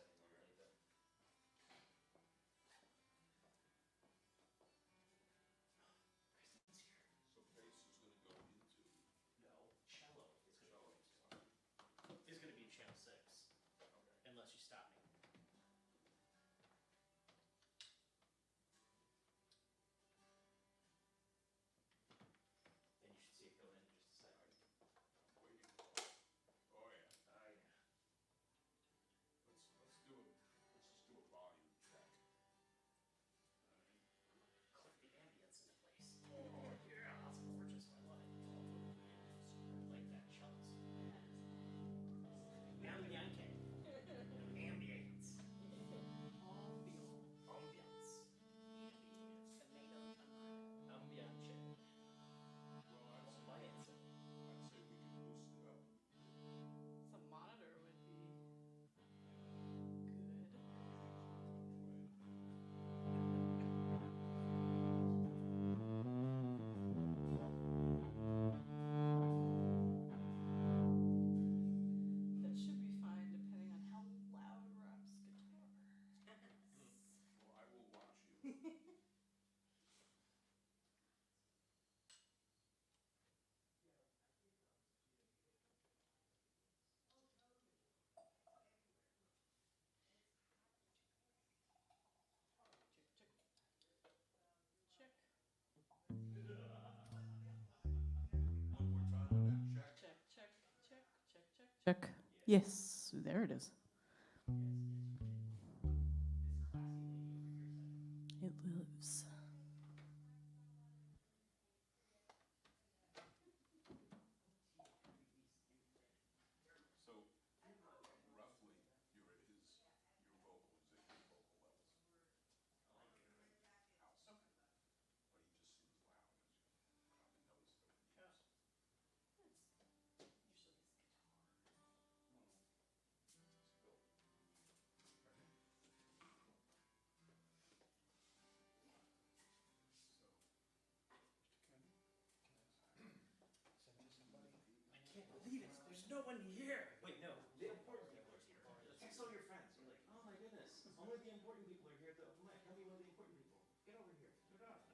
setting already, but. Kristen's here. So bass is gonna go into. No, cello is gonna be channel 6. Okay. Unless you stop me. Then you should see it go in just a second. I'm waiting. Oh yeah. Oh yeah. Let's just do a volume check. Click the ambience into place. Oh yeah, that's gorgeous. I love it. Like that cello. Ambiance. Ambience. Ambiance. Ambiance. Well, Ambiance. I'd say we can boost it up. Some monitor would be good. That should be fine depending on how loud Rob's guitar. Well, I will watch you. Check, check, One more time on that check. check, check, check, check, check, check. Yes, there it is. It lives. So roughly, you're at your vocalization, vocal levels. House. But he just seems loud, as you probably noticed over the years. Usually it's guitar. Still. I can't believe it. There's no one here. Wait, no. The important people are here. Text all your friends. You're like, oh my goodness. Only the important people are here at the open mic. Tell me one of the important people. Get over here. Turn it off.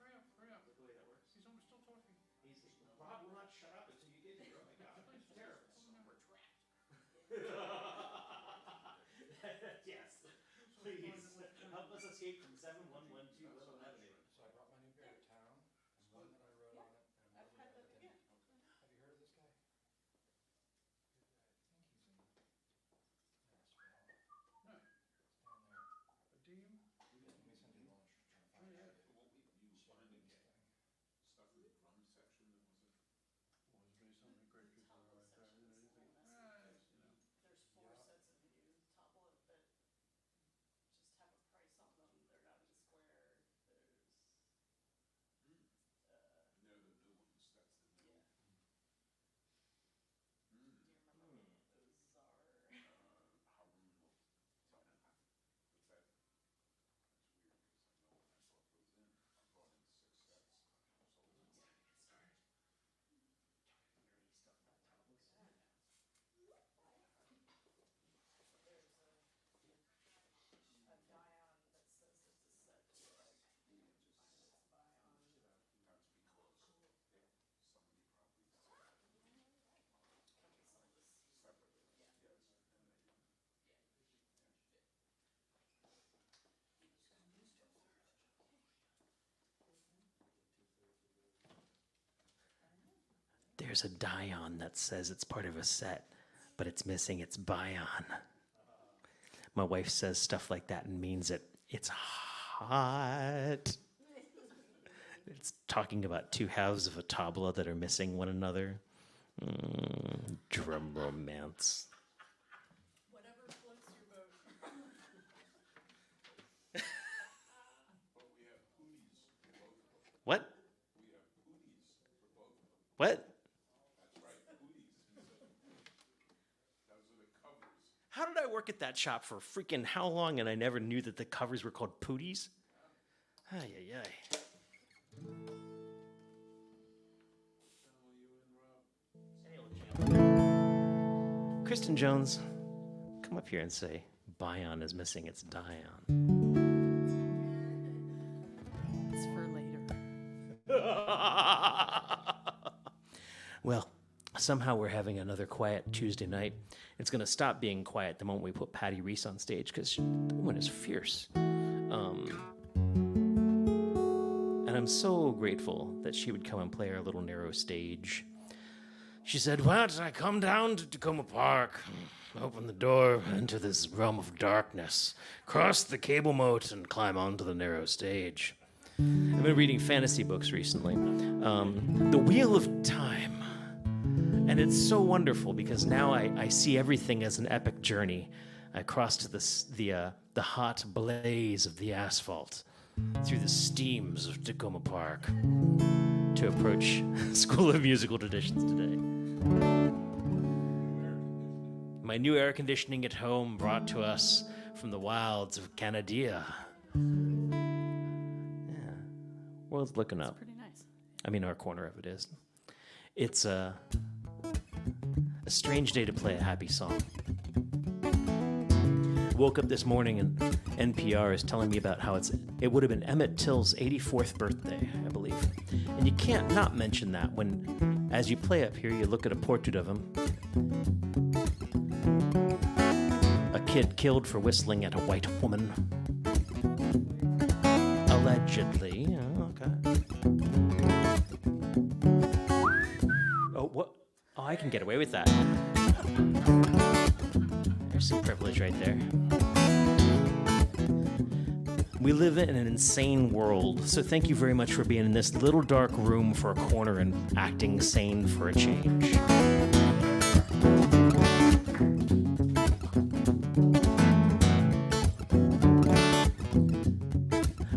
Hurry up, hurry up. Look the way that works. He's almost still talking. Easy. Rob will not shut up until you get here. Oh my god. It's terrible. We're trapped. Yes. Please. Help us escape from 7112 Willow Ave. So I brought my new beer to town. There's one that I wrote on it. And I've had that, yeah. Have you heard of this guy? I think he's in Nashville. No. It's down there. Do you? Let me send you lunch. Trying to Oh, find yeah. out. What we, you finally This get thing. stuff in the drum section that was it? Well, there's really so many great people Tablet right there. section's You know, you think, messy. you know. There's 4 Yeah. sets of view tablet that just have a price on them. They're not in square. There's No, the new ones, that's the new. yeah. Do you remember those are Harun will tell me. But that's weird, because I know when I brought those in, I brought in 6 sets. So Let's get started. Nerdy stuff about topics. there's a Dion that says it's a set to like it's Bion. that's because somebody probably said Can we sell this? separately, Yeah. yes, and they didn't. There's a Dion that says it's part of a set, but it's missing its Bion. My wife says stuff like that and means it. It's hot. It's talking about 2 halves of a tabla that are missing one another. Drum romance. Whatever floats your boat. But we have pooties for both of them. What? We have pooties for both of them. What? That's right, pooties. Those are the covers. How did I work at that shop for freaking how long and I never knew that the covers were called pooties? Ay, ay, ay. Channel you and Rob. Kristen Jones, come up here and say Bion is missing its Dion. It's for later. Well, somehow we're having another quiet Tuesday night. It's going to stop being quiet the moment we put Patty Reese on stage because the woman is fierce. And I'm so grateful that she would come and play our little narrow stage. She said, "Why don't I come down to Takoma Park, open the door into this realm of darkness, cross the cable moat, and climb onto the narrow stage?" I've been reading fantasy books recently. The Wheel of Time. And it's so wonderful because now I see everything as an epic journey. I cross to the hot blaze of the asphalt through the steams of Takoma Park to approach School of Musical Traditions today. My new air conditioning at home brought to us from the wilds of Canada. Yeah, world's looking up. Pretty nice. I mean, our corner of it is. It's a strange day to play a happy song. Woke up this morning and NPR is telling me about how it would have been Emmett Till's 84th birthday, I believe. And you can't not mention that when, as you play up here, you look at a portrait of him. A kid killed for whistling at a white woman. Allegedly. Oh, okay. Oh, what? Oh, I can get away with that. There's some privilege right there. We live in an insane world, so thank you very much for being in this little dark room for a corner and acting sane for a change.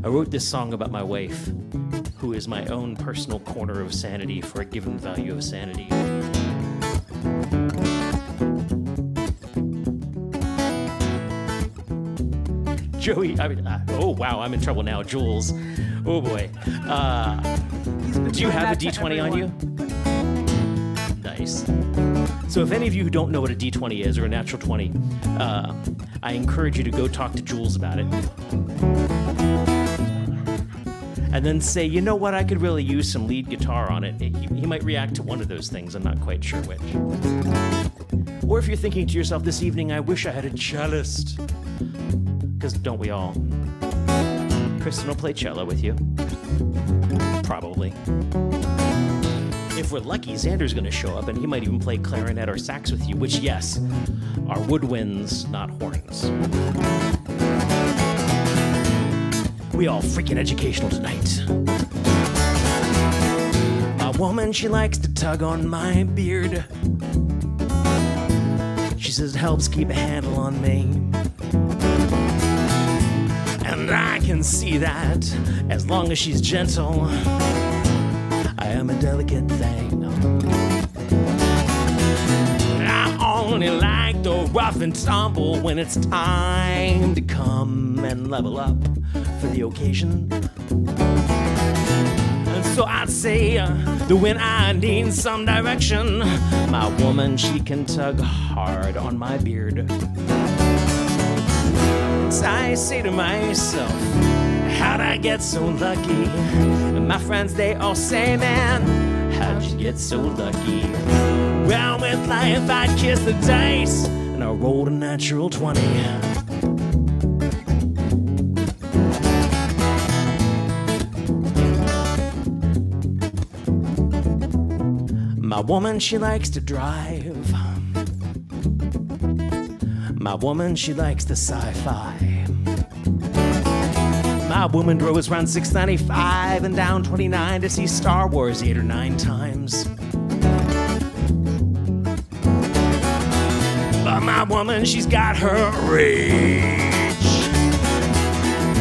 I wrote this song about my wife, who is my own personal corner of sanity for a given value of sanity. Joey, oh wow, I'm in trouble now. Jules, oh boy. Do you have a D20 on you? Nice. So if any of you who don't know what a D20 is, or a natural 20, I encourage you to go talk to Jules about it. And then say, you know what, I could really use some lead guitar on it. He might react to one of those things, I'm not quite sure which. Or if you're thinking to yourself this evening, I wish I had a cellist. Because don't we all? Kristen will play cello with you. Probably. If we're lucky, Xander's going to show up, and he might even play clarinet or sax with you, which, yes, are woodwinds, not horns. We all freaking educational tonight. My woman, she likes to tug on my beard. She says it helps keep a handle on me. And I can see that as long as she's gentle, I am a delicate thing. I only like the rough and tumble when it's time to come and level up for the occasion. And so I'd say that when I need some direction, my woman, she can tug hard on my beard. I say to myself, how'd I get so lucky? And my friends, they all say, man, how'd you get so lucky? Well, with life, I kissed the dice, and I rolled a natural 20. My woman, she likes to drive. My woman, she likes the sci-fi. My woman drove us around 695 and down 29 to see Star Wars 8 or 9 times. But my woman, she's got her reach.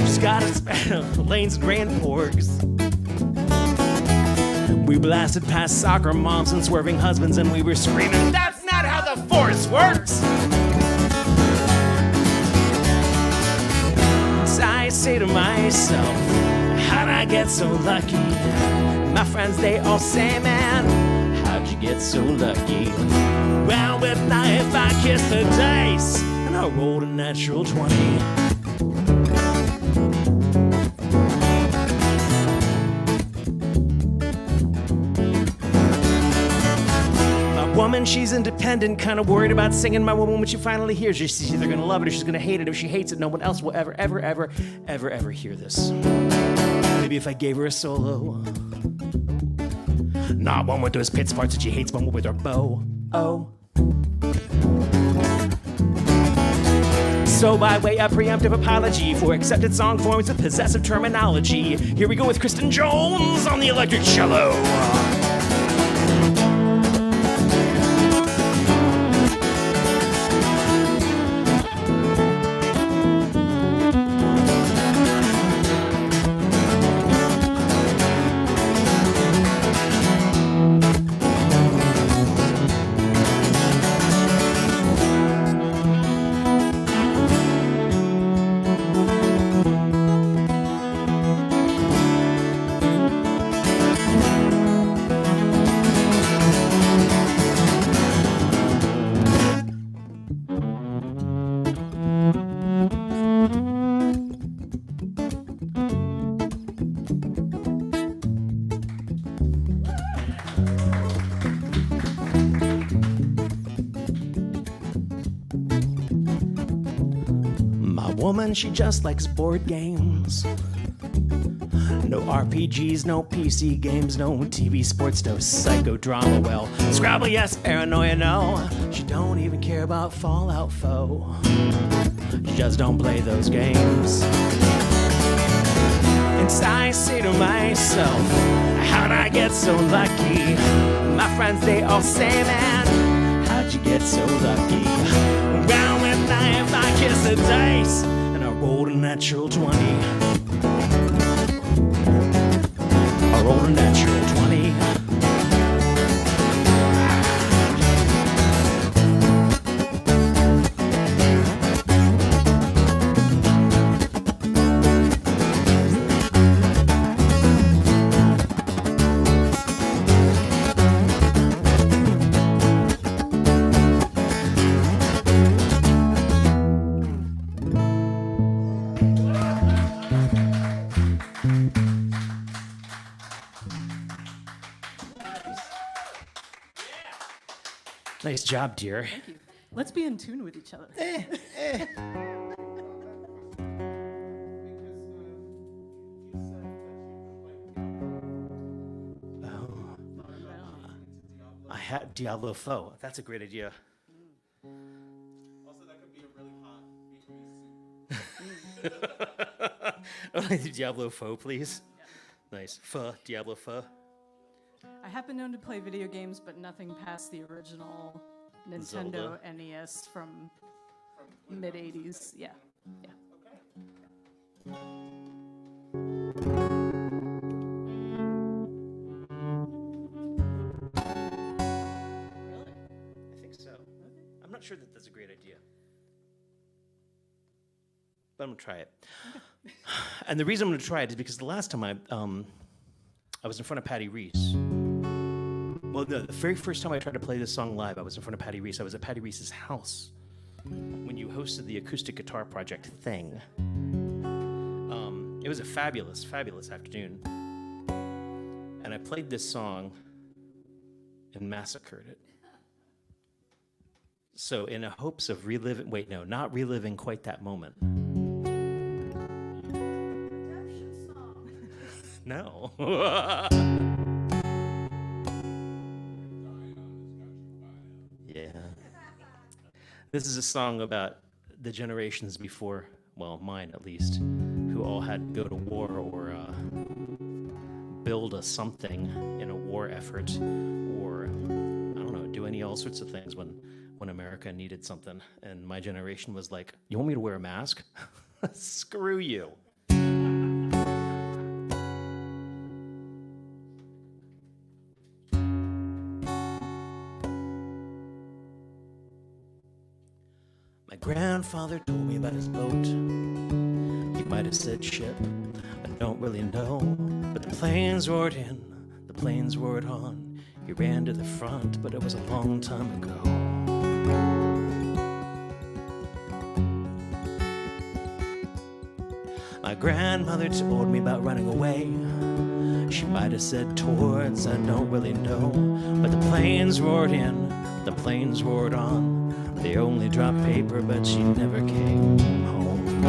She's got a span of lanes and ran porgs. We blasted past soccer moms and swerving husbands, and we were screaming, that's not how the Force works! I say to myself, how'd I get so lucky? My friends, they all say, man, how'd you get so lucky? Well, with life, I kissed the dice, and I rolled a natural 20. Woman, she's independent, kind of worried about singing. My woman, when she finally hears it, she's either gonna love it or she's gonna hate it. If she hates it, no one else will ever hear this. Maybe if I gave her a solo. Not one with those pits parts that she hates, one with her bow. Oh. So by way of preemptive apology for accepted song forms with possessive terminology, here we go with Kristen Jones on the electric cello. Woman, she just likes board games. No RPGs, no PC games, no TV sports, no psychodrama. Well, Scrabble, yes, paranoia, no. She don't even care about Fallout foe. She just don't play those games. And I say to myself, how'd I get so lucky? My friends, they all say, man, how'd you get so lucky? Round with knife, I kiss the dice, and I rolled a natural 20. I rolled a natural 20. Nice job, dear. Thank you. Let's be in tune with each other. I had Diablo Foe. That's a great idea. Also, that could be a really hot Vietnamese soup. I like the Diablo Foe, please. Yeah. Nice. Pho, Diablo Pho. I have been known to play video games, but nothing past the original Nintendo Zelda. NES from mid-'80s. Yeah. Yeah. Really? I think so. I'm not sure that that's a great idea. But I'm going to try it. And the reason I'm going to try it is because the last time I was in front of Patty Reese. Well, the very first time I tried to play this song live, I was in front of Patty Reese. I was at Patty Reese's house when you hosted the acoustic guitar project thing. It was a fabulous, fabulous afternoon. And I played this song and massacred it. So in hopes of reliving, wait, no, not reliving quite that moment. Redemption song. No. Yeah. This is a song about the generations before, well, mine at least, who all had to go to war or build a something in a war effort or, I don't know, do all sorts of things when America needed something. And my generation was like, you want me to wear a mask? Screw you. My grandfather told me about his boat. He might have said ship, I don't really know. But the planes roared in, the planes roared on. He ran to the front, but it was a long time ago. My grandmother told me about running away. She might have said towards, I don't really know. But the planes roared in, the planes roared on. They only dropped paper, but she never came home.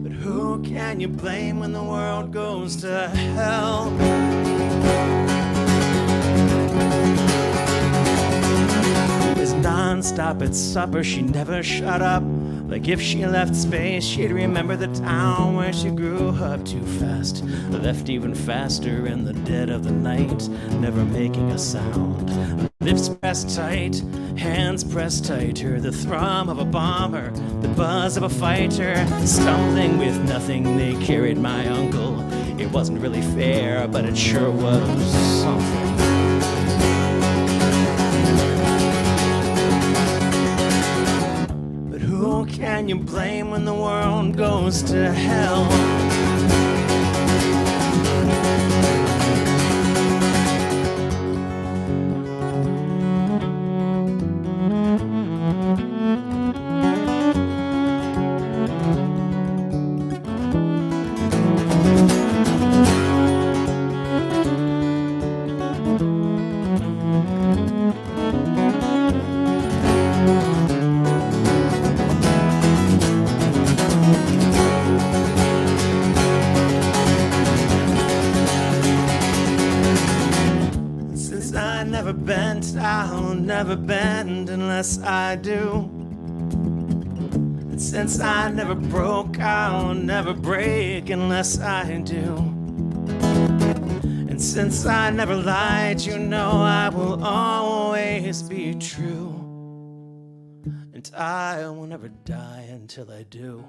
But who can you blame when the world goes to hell? It's non-stop at supper, she never shut up. Like if she left space, she'd remember the town where she grew up too fast. Left even faster in the dead of the night, never making a sound. Lips pressed tight, hands pressed tighter, the thrum of a bomber, the buzz of a fighter. Stumbling with nothing, they carried my uncle. It wasn't really fair, but it sure was something. Who can you blame when the world goes to hell? I'll never bend unless I do. And since I never broke, I'll never break unless I do. And since I never lied, you know I will always be true. And I will never die until I do.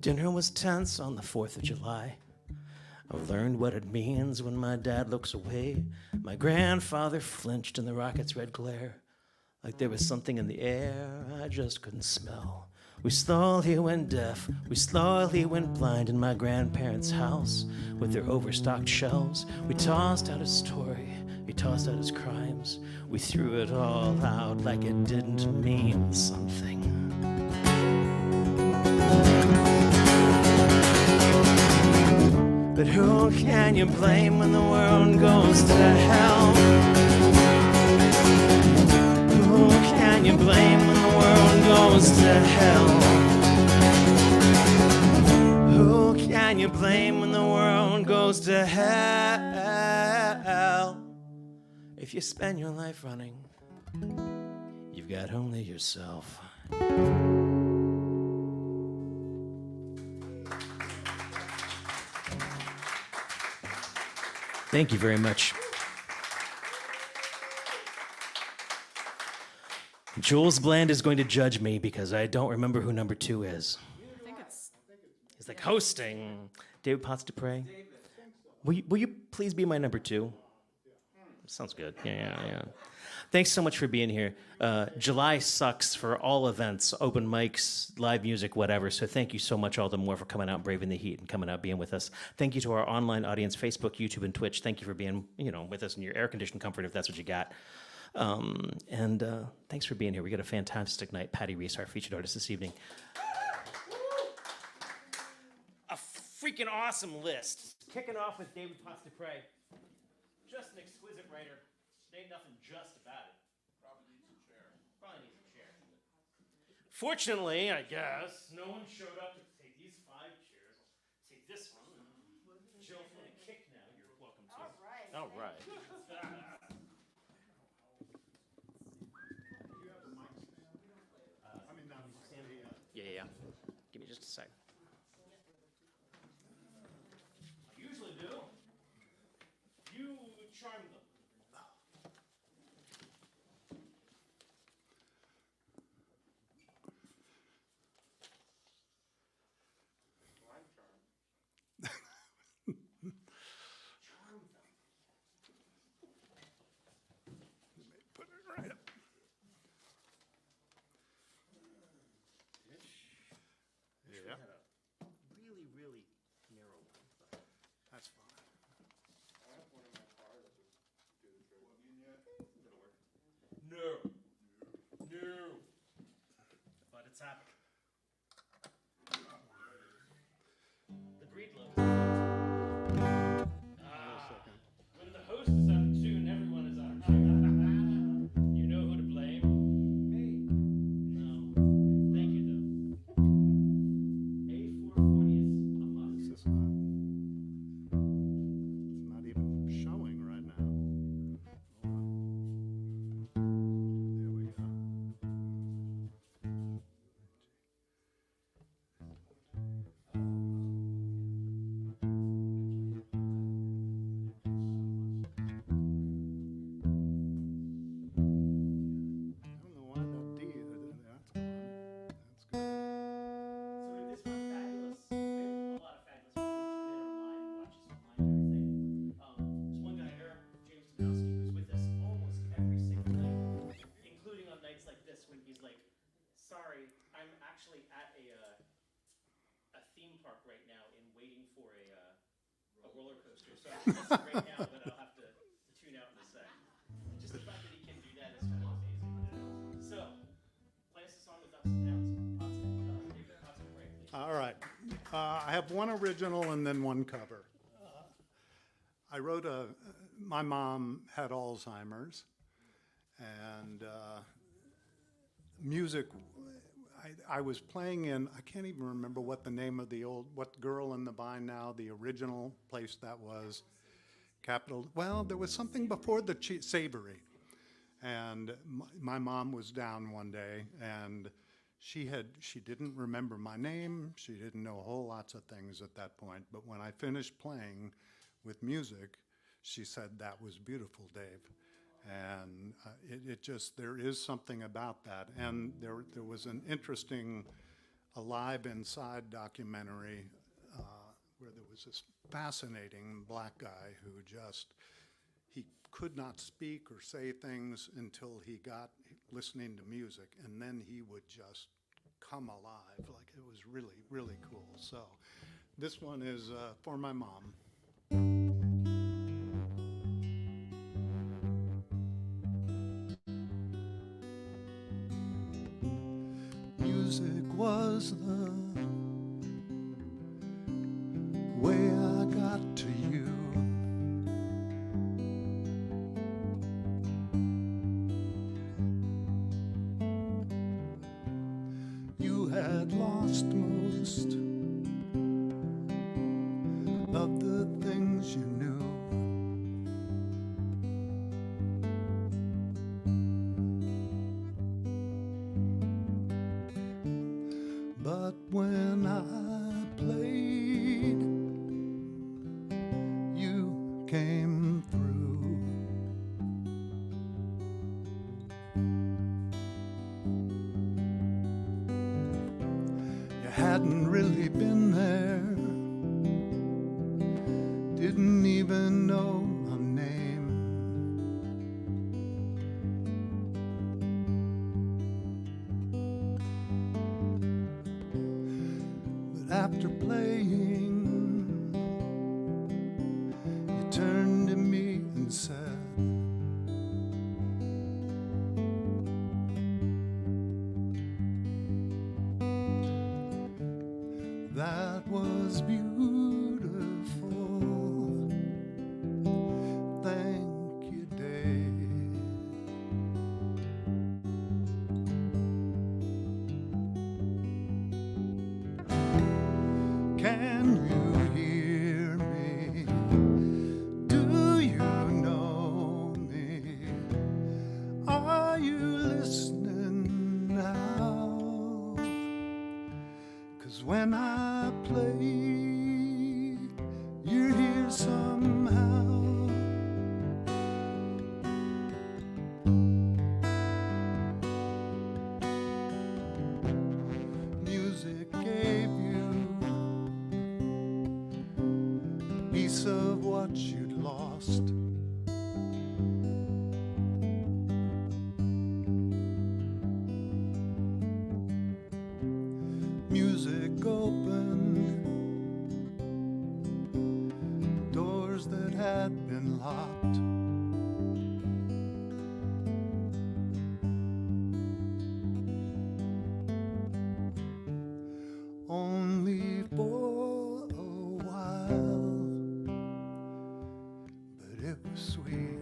Dinner was tense on the 4th of July. I've learned what it means when my dad looks away. My grandfather flinched in the rocket's red glare, like there was something in the air I just couldn't smell. We slowly went deaf, we slowly went blind in my grandparents' house with their overstocked shelves. We tossed out his story, we tossed out his crimes. We threw it all out like it didn't mean something. But who can you blame when the world goes to hell? Who can you blame when the world goes to hell? Who can you blame when the world goes to hell? If you spend your life running, you've got only yourself. Thank you very much. Jules Bland is going to judge me because I don't remember who number 2 is. I think it's He's like hosting. David Potts Dupre. Will you please be my number 2? Sounds good. Yeah. Thanks so much for being here. July sucks for all events, open mics, live music, whatever. So thank you so much all the more for coming out, braving the heat, and coming out, being with us. Thank you to our online audience, Facebook, YouTube, and Twitch. Thank you for being, with us in your air-conditioned comfort, if that's what you got. And thanks for being here. We got a fantastic night. Patty Reese, our featured artist this evening. A freaking awesome list. Kicking off with David Potts Dupre. Just an exquisite writer. Ain't nothing just about it. Probably needs a chair. Probably needs a chair. Fortunately, I guess, no one showed up to take these 5 chairs. I'll take this one. Jill, if you want a kick now, you're welcome to. All right. Do you have the mic stand? I mean, not the stand. Yeah. Give me just a sec. I usually do. You charm them. I'm charmed. Put it right up. to. So I'm just listening right now, but I'll have to tune out in a sec. Just the fact that he can do that is kind of amazing. So, play us a song with ups and downs. Thoughts and break, please. All right. I have one original and then one cover. I wrote my mom had Alzheimer's, and music, I was playing in, I can't even remember what the name of what Girl in the Vine Now, the original place that was. Capitol, well, there was something before the Savory. And my mom was down one day, and she didn't remember my name. She didn't know a whole lots of things at that point. But when I finished playing with music, she said, "That was beautiful, Dave." And it just, there is something about that. And there was an interesting Alive Inside documentary where there was this fascinating black guy who he could not speak or say things until he got listening to music, and then he would just come alive. Like, it was really, really cool. So this one is for my mom. Music was the way I got to you. You had lost most of the things you knew. But when I played, you came through. You hadn't really been there, didn't even know my name. But after playing, you turned to me and said, "That was beautiful. Thank you, Dave." Can you hear me? Do you know me? Are you listening now? 'Cause when I play, you're here somehow. Music gave you a piece of what you'd lost. Music opened doors that had been locked. Only for a while, but it was sweet.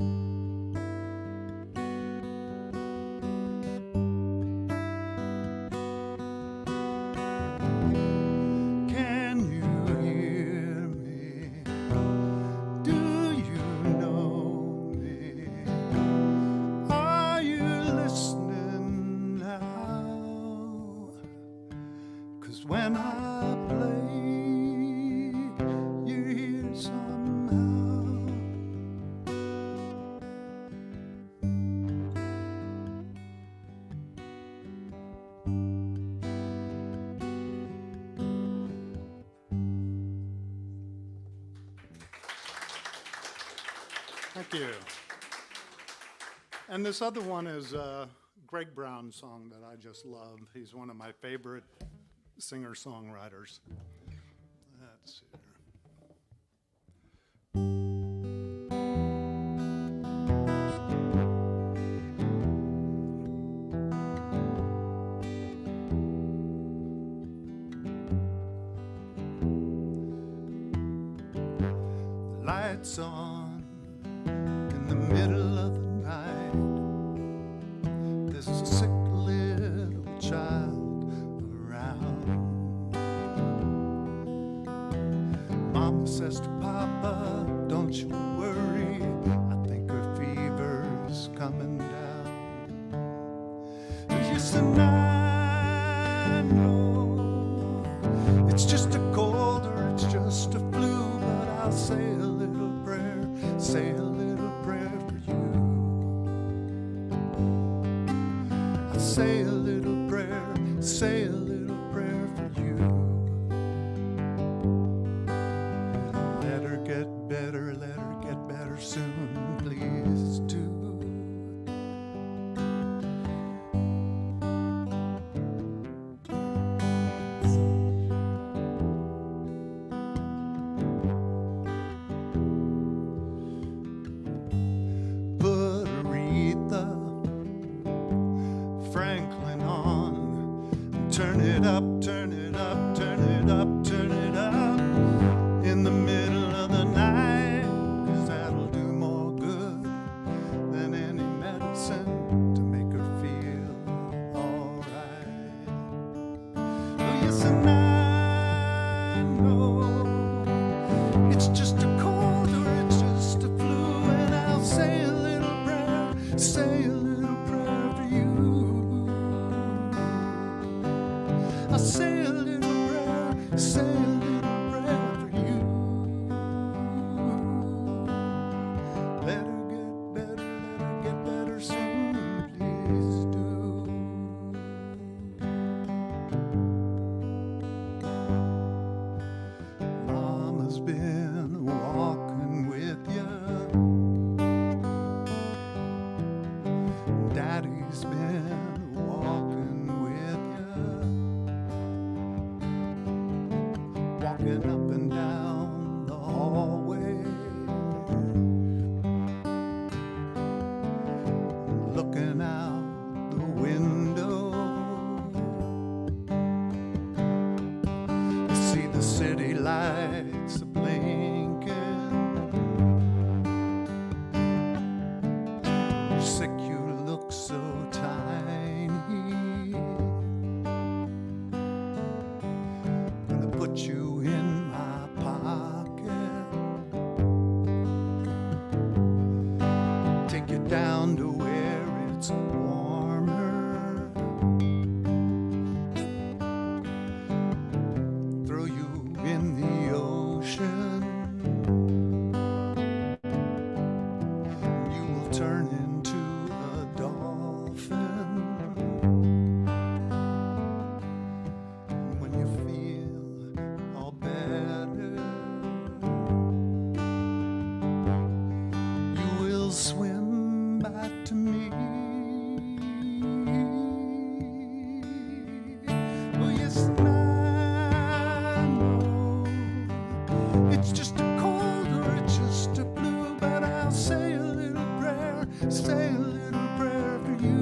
Can you hear me? Do you know me? Are you listening now? 'Cause when I play, you're here somehow. Thank you. And this other one is a Greg Brown song that I just love. He's one of my favorite singer-songwriters. Let's see here. lights on in the middle of the night. There's a sick little child around. Mama says to Papa, don't you worry, I think her fever's coming down. Yes, and I know it's just a cold or it's just a flu, but I'll say a little prayer, say a little prayer for you. I'll say a little prayer, say a little prayer for you. Let her get better soon, please do. Put Aretha Franklin on. Turn it up, turn it up, turn it up, turn it up in the middle of the night, 'cause that'll do more good than any medicine to make her feel alright. Oh yes, and I know it's just a cold or it's just a flu, and I'll say a little prayer, say a little prayer for you. I'll say a little prayer, say a little prayer for you. Let her get better soon, please do. Mama's been walking with you. Daddy's been walking with you. Walking up and down the hallway. Looking out the window. See the city lights blinking. You're sick, you look so tiny. And they put you in my pocket. Take you down to where it's warmer. Throw you in the ocean. You will turn into a dolphin. When you feel all better, you will swim back to me. Oh yes, and I know it's just a cold or it's just a flu, but I'll say a little prayer, say a little prayer for you.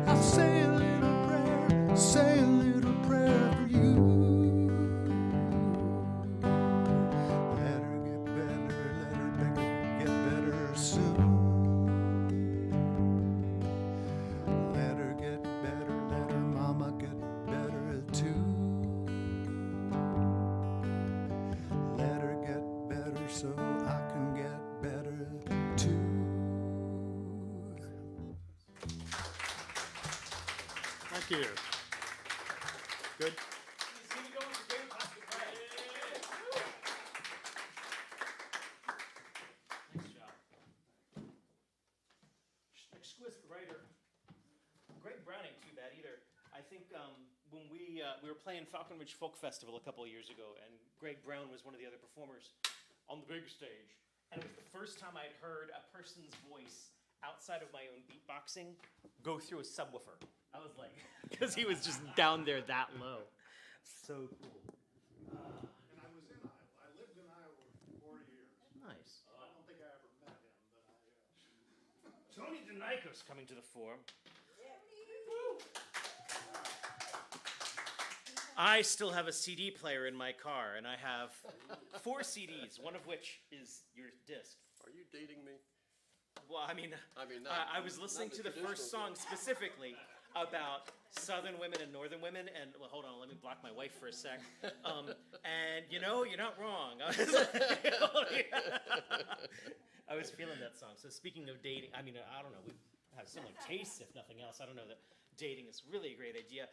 I'll say a little prayer, say a little prayer for you. Let her get better soon. Let her get better, let her mama get better too. Let her get better so I can get better too. Thank you. Good. Nice job. Exquisite writer. Greg Brown ain't too bad either. I think when we were playing Falcon Ridge Folk Festival a couple of years ago, and Greg Brown was one of the other performers on the big stage, and it was the first time I'd heard a person's voice outside of my own beatboxing go through a subwoofer. I was like, because he was just down there that low. So cool. And I was in Iowa. I lived in Iowa for 4 years. Nice. I don't think I ever met him, but Tony DeNico's coming to the fore. Woo! I still have a CD player in my car, and I have 4 CDs, one of which is your disc. Are you dating me? Well, I mean, not- I was listening not to the the first song traditional specifically about Southern women and Northern women, and well, hold on, let me block my wife for a sec. And you know, you're not wrong. I was feeling that song. So speaking of dating, I mean, I don't know, we have similar tastes, if nothing else. I don't know that dating is really a great idea.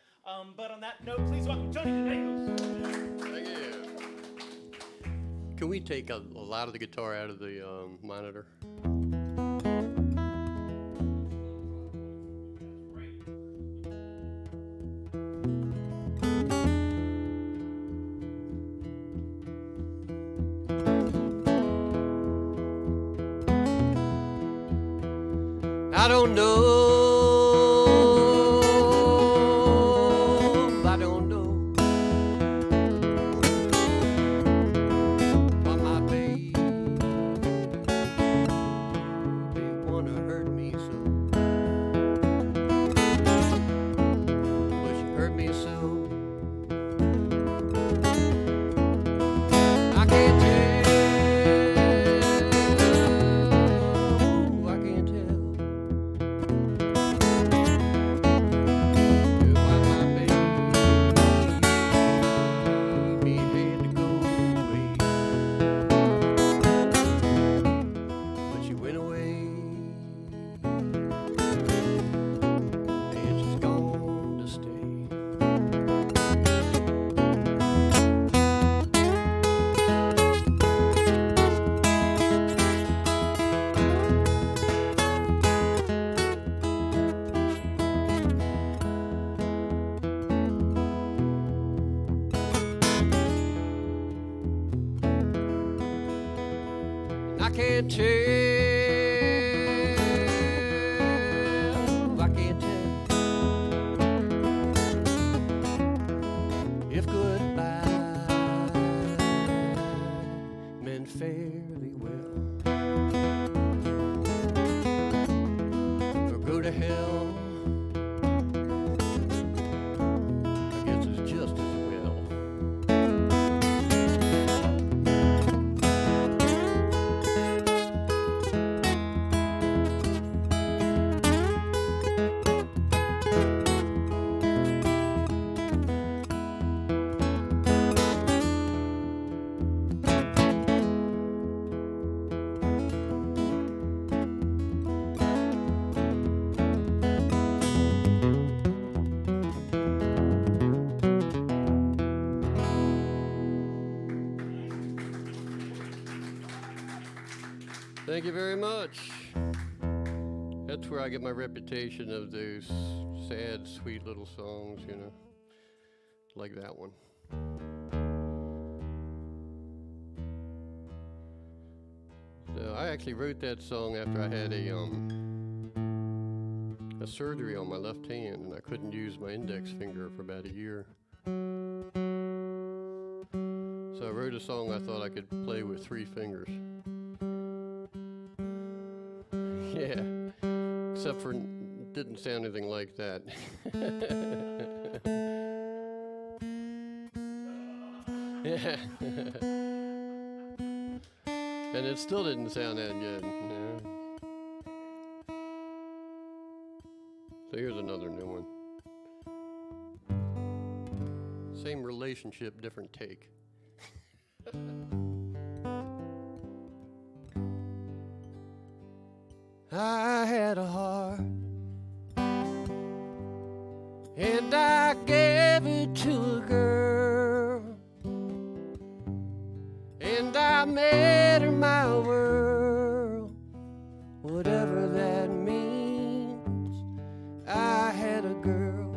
But on that note, please welcome Tony DeNagos. Thank you. Can we take a lot of the guitar out of the monitor? I don't know. I don't know why my baby wanna hurt me so. Well, she hurt me so. I can't tell. I can't tell. I can't tell, I can't tell if goodbye meant fairly well, or go to hell, I guess it's just as well. Thank you very much. That's where I get my reputation of those sad, sweet little songs, you know, like that one. So I actually wrote that song after I had a surgery on my left hand, and I couldn't use my index finger for about a year. So I wrote a song I thought I could play with 3 fingers. Yeah, except for it didn't sound anything like that. Yeah. And it still didn't sound that good. Yeah. So here's another new one. Same relationship, different take. I had a heart, and I gave it to a girl, and I made her my world, whatever that means. I had a girl,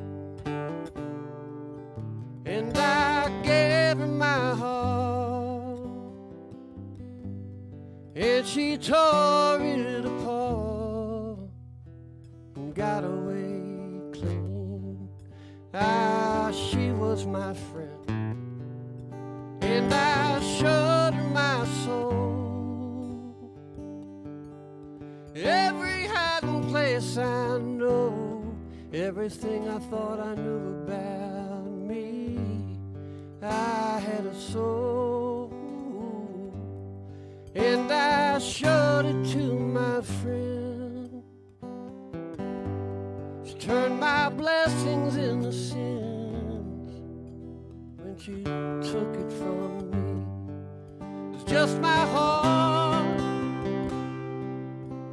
and I gave her my heart, and she tore it apart and got away clean. Ah, she was my friend, and I showed her my soul. Every hiding place I know, everything I thought I knew about me. I had a soul, and I showed it to my friend. She turned my blessings into sins when she took it from me. It's just my heart,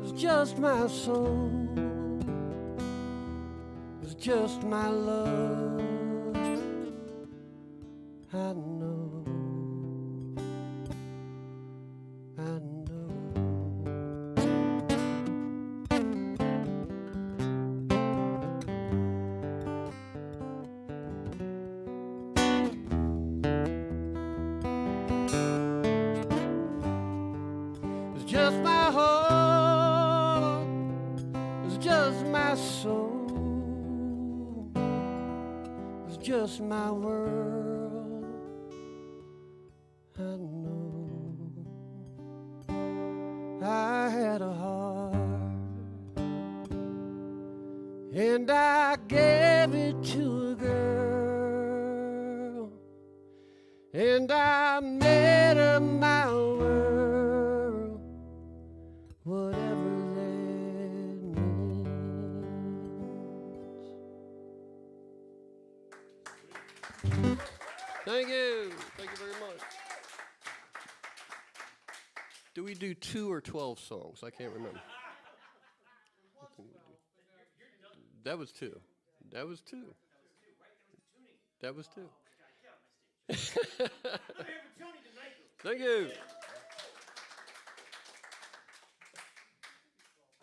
it's just my soul, it's just my love. I know, I know. It's just my heart, it's just my soul, it's just my world. I know I had a heart, and I gave it to a girl, and I made her my world, whatever that means. Thank you. Thank you very much. Do we do 2 or 12 songs? I can't remember. That was 2. That was 2. That was 2. Thank you.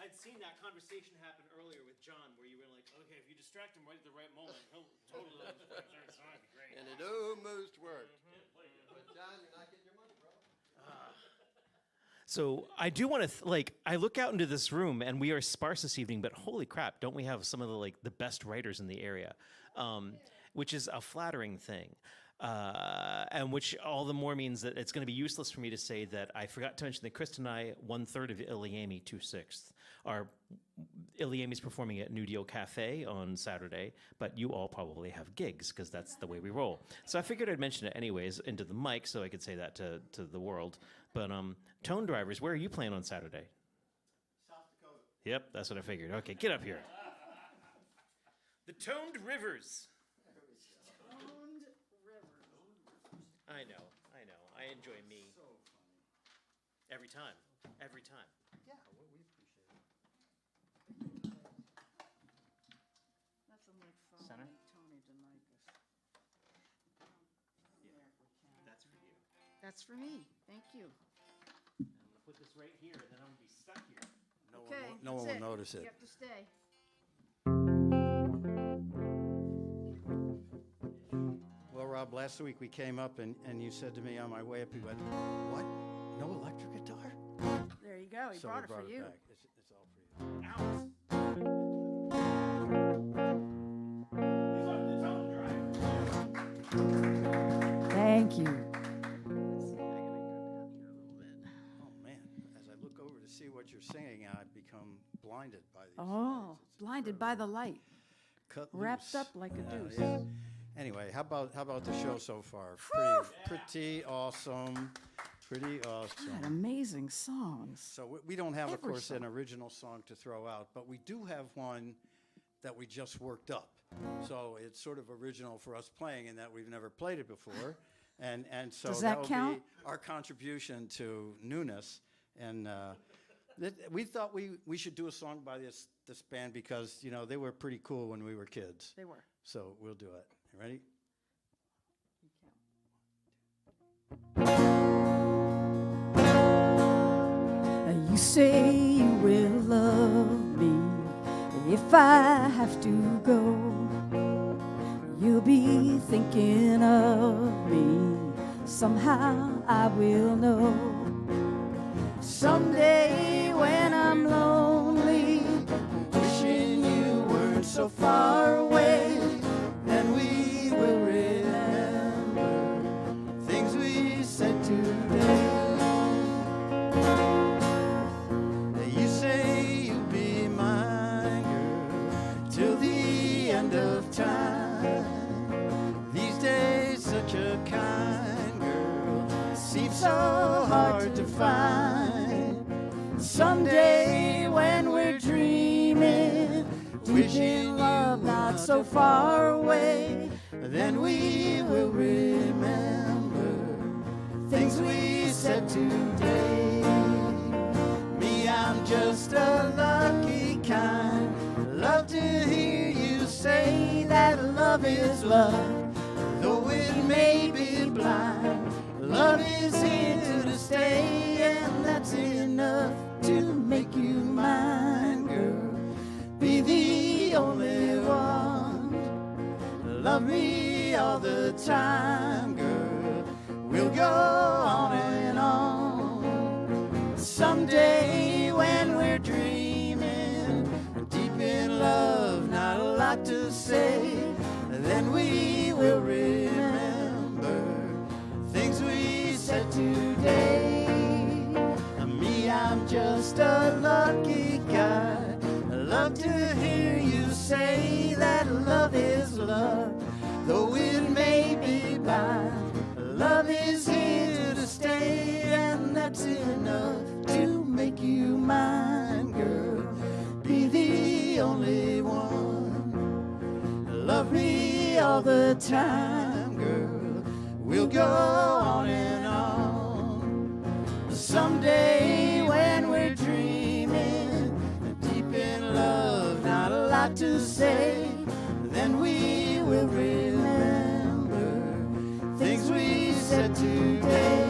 I'd seen that conversation happen earlier with John, where you were like, okay, if you distract him right at the right moment, he'll totally love this song. It'd be great. And it almost worked. But John, you're not getting your money, bro. So I do want to I look out into this room and we are sparse this evening, but holy crap, don't we have some of the best writers in the area, which is a flattering thing, and which all the more means that it's going to be useless for me to say that I forgot to mention that Chris and I 1/3 of Iliami 2/6 are Iliami's performing at New Deal Cafe on Saturday, but you all probably have gigs because that's the way we roll. So I figured I'd mention it anyways into the mic so I could say that to the world. But Tone Drivers, where are you playing on Saturday? South Dakota. Yep, that's what I figured. Okay, get up here. The Toned Rivers. Toned Rivers. I know. I enjoy me. So funny. Every time. Yeah, well, we appreciate it. Nothing like phone. Center? Tony DeMicus. That's for you. That's for me. Thank you. I'm going to put this right here, and then I'm going to be stuck here. Okay. No one that's will notice it. You have to stay. Well, Rob, last week we came up and you said to me on my way up, you went, what? No electric guitar? There you go. He So brought we it for brought you. it back. It's all for you. Out. Thank you. Let's see. I gotta go down here a little bit. Oh, man. As I look over to see what you're singing, I become blinded by these Oh, lights. It's blinded by the light. cut Wrapped loose. up like a deuce. Yeah. Anyway, how about the show so far? Pretty awesome. Pretty awesome. God, amazing songs. So we don't have, of Every course, an song. original song to throw out, but we do have one that we just worked up. So it's sort of original for us playing in that we've never played it before. And so Does that will count? be our contribution to newness. And we thought we should do a song by this band because, you know, they were pretty cool when we were kids. They were. So we'll do it. You ready? You say you will love me if I have to go. You'll be thinking of me. Somehow I will know. Someday when I'm lonely, wishing you weren't so far away, then we will remember things we said today. You say you'll be my girl till the end of time. These days, such a kind. Someday when we're dreaming, wishing love not so far away, then we will remember things we said today. Me, I'm just a lucky kind. Love to hear you say that love is love, though it may be blind. Love is here to stay, and that's enough to make you mine, girl. Be the only one. Love me all the time, girl. We'll go on and on. Someday when we're dreaming, deep in love, not a lot to say, then we will remember things we said today. Me, I'm just a lucky guy. I love to hear you say that love is love, though it may be blind. Love is here to stay, and that's enough to make you mine, girl. Be the only one. Love me all the time, girl. We'll go on and on. Someday when we're dreaming, deep in love, not a lot to say, then we will remember things we said today.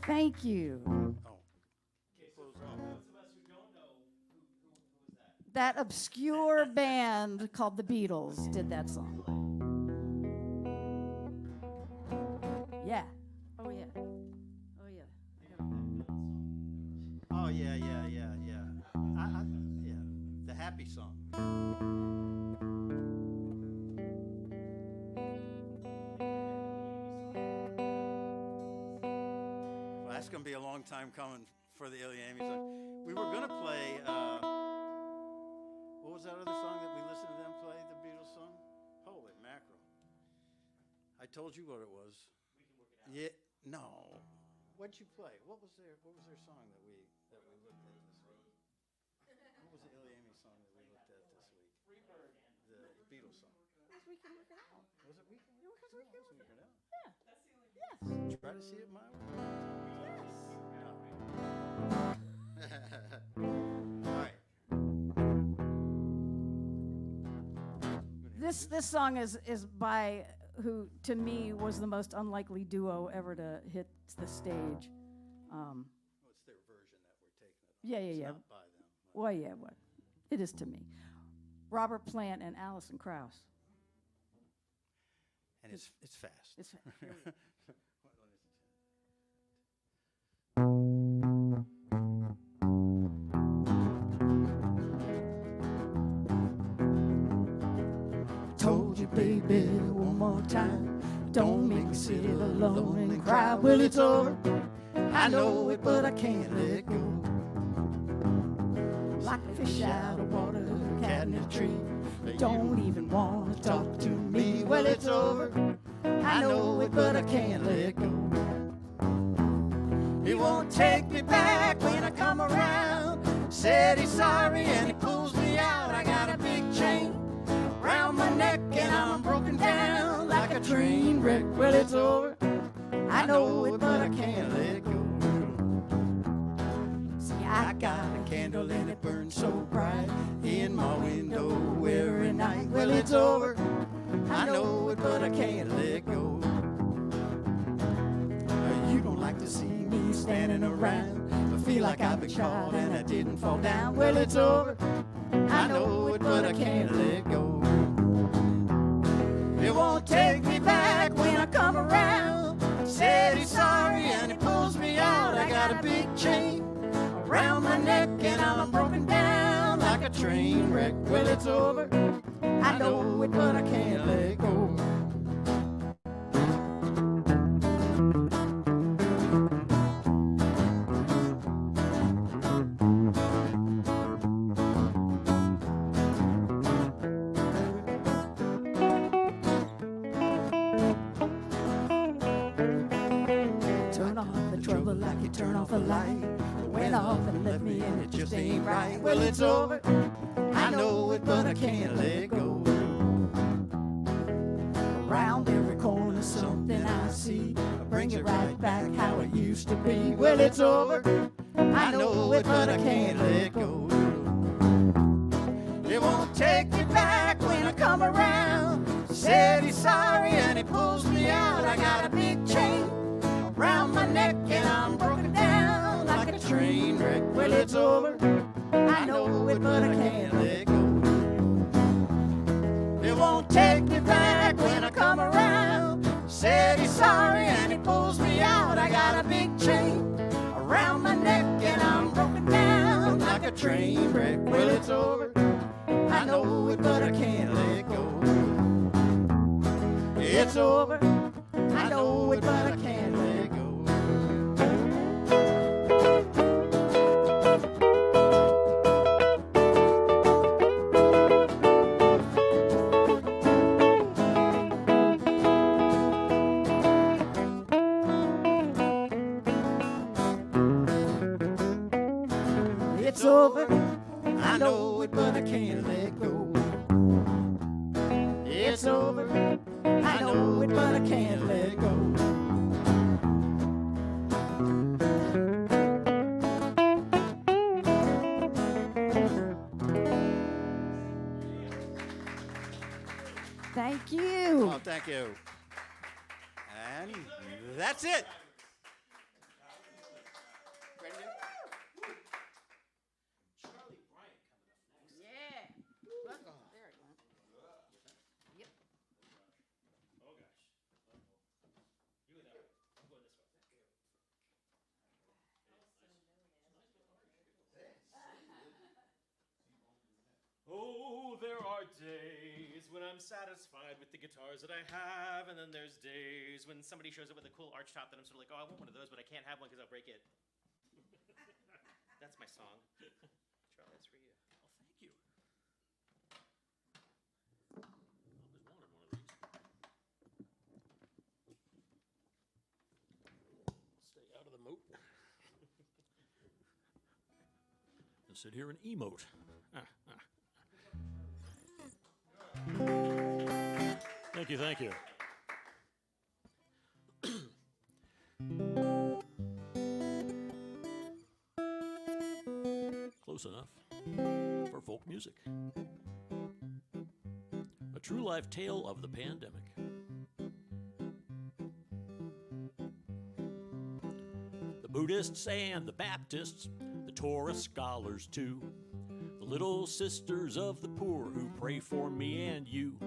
Thank you. That obscure band called the Beatles did that song. Yeah. Oh, yeah. Oh, yeah. Oh, yeah. Yeah. The happy song. Well, that's going to be a long time coming for the Amy song. We were going to play, what was that other song that we listened to them play, the Beatles song? Holy mackerel. I told you what it was. We can work it out. Yeah, no. What'd you play? What was their song that we looked at this week? What was the Amy song that we looked at this week? Freebird. The Beatles song. We can work it out. Was it Weekend? Yeah, because we can work it out. Yeah. Yeah. That's the only. Yes. Try to see it my way. Yes. All right. This song is by who to me was the most unlikely duo ever to hit the stage. Well, it's their version that we're taking it on. Yeah. It's not by them. Well, yeah, what? It is to me. Robert Plant and Alison Krauss. And it's fast. It's Told you, baby, one more time. Don't make me sit alone and cry. Well, it's over. I know it, but I can't let go. Like a fish out of water, cat in a tree. Don't even want to talk to me. Well, it's over. I know it, but I can't let go. He won't take me back when I come around. Said he's sorry and he pulls me out. I got a big chain around my neck and I'm broken down like a train wreck. Well, it's over. I know it, but I can't let go. See, I got a candle and it burns so bright in my window every night. Well, it's over. I know it, but I can't let go. You don't like to see me standing around. I feel like I've been caught and I didn't fall down. Well, it's over. I know it, but I can't let go. It won't take me back when I come around. Said he's sorry and he pulls me out. I got a big chain around my neck and I'm broken down like a train wreck. Well, it's over. I know it, but I can't let go. trouble, I could turn off a light. It went off and left me, and it just ain't right. Well, it's over. I know it, but I can't let go. Around every corner, something I see brings it right back how it used to be. Well, it's over. I know it, but I can't let go. It won't take me back when I come around. Said he's sorry and he pulls me out. I got a big chain around my neck and I'm broken down like a train wreck. Well, it's over. I know it, but I can't let go. It won't take me back when I come around. Said he's sorry and he pulls me out. I got a big chain around my neck and I'm broken down like a train wreck. Well, it's over. I know it, but I can't let go. It's over. I know it, but I can't let go. It's over. I know it, but I can't let go. It's over. I know it, but I can't let go. Thank you. Oh, thank you. And that's it. Ready to go? Oh, there are days when I'm satisfied with the guitars that I have, and then there's days when somebody shows up with a cool arch top that I'm sort of like, oh, I want one of those, but I can't have one because I'll break it. That's my song. Charlie, that's for you. Oh, thank you. I always wanted one of these. Stay out of the moat. And sit here and emote. Thank you, thank you. Close enough for folk music. A true life tale of the pandemic. The Buddhists and the Baptists, the Torah scholars too, the little sisters of the poor who pray for me and you.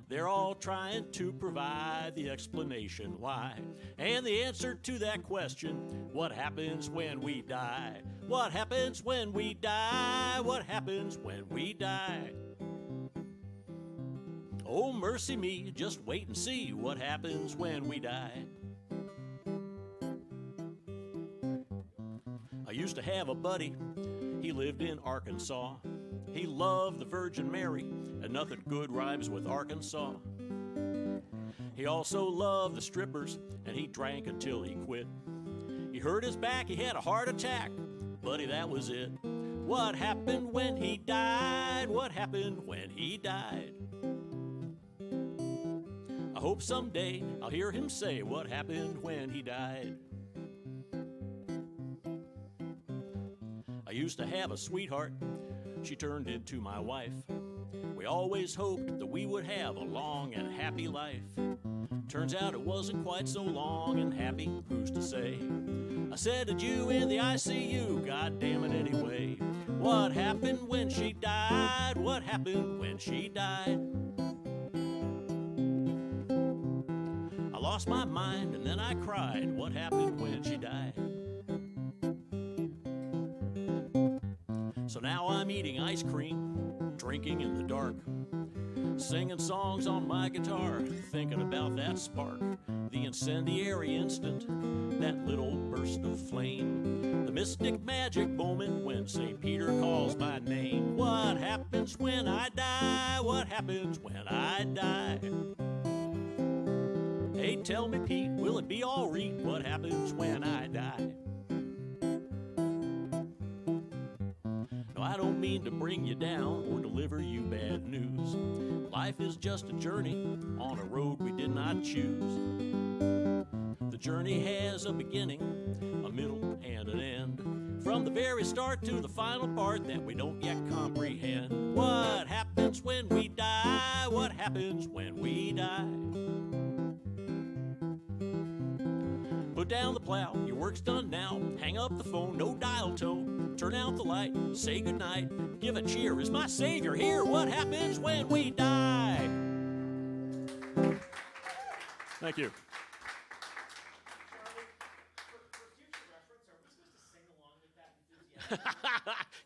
They're all trying to provide the explanation why. And the answer to that question, what happens when we die? What happens when we die? What happens when we die? Oh, mercy me, just wait and see what happens when we die. I used to have a buddy, he lived in Arkansas. He loved the Virgin Mary, and nothing good rhymes with Arkansas. He also loved the strippers, and he drank until he quit. He hurt his back, he had a heart attack, buddy, that was it. What happened when he died? What happened when he died? I hope someday I'll hear him say what happened when he died. I used to have a sweetheart, she turned into my wife. We always hoped that we would have a long and happy life. Turns out it wasn't quite so long and happy, who's to say? I said, did you in the ICU? God damn it anyway. What happened when she died? What happened when she died? I lost my mind and then I cried. What happened when she died? So now I'm eating ice cream, drinking in the dark, singing songs on my guitar, thinking about that spark, the incendiary instant, that little burst of flame, the mystic magic moment when St. Peter calls my name. What happens when I die? What happens when I die? Hey tell me, Pete, will it be all right? What happens when I die? No, I don't mean to bring you down or deliver you bad news. Life is just a journey on a road we did not choose. The journey has a beginning, a middle, and an end. From the very start to the final part that we don't yet comprehend. What happens when we die? What happens when we die? Put down the plow, your work's done now. Hang up the phone, no dial tone. Turn out the light, say goodnight. Give a cheer, is my savior here? What happens when we die? Thank you.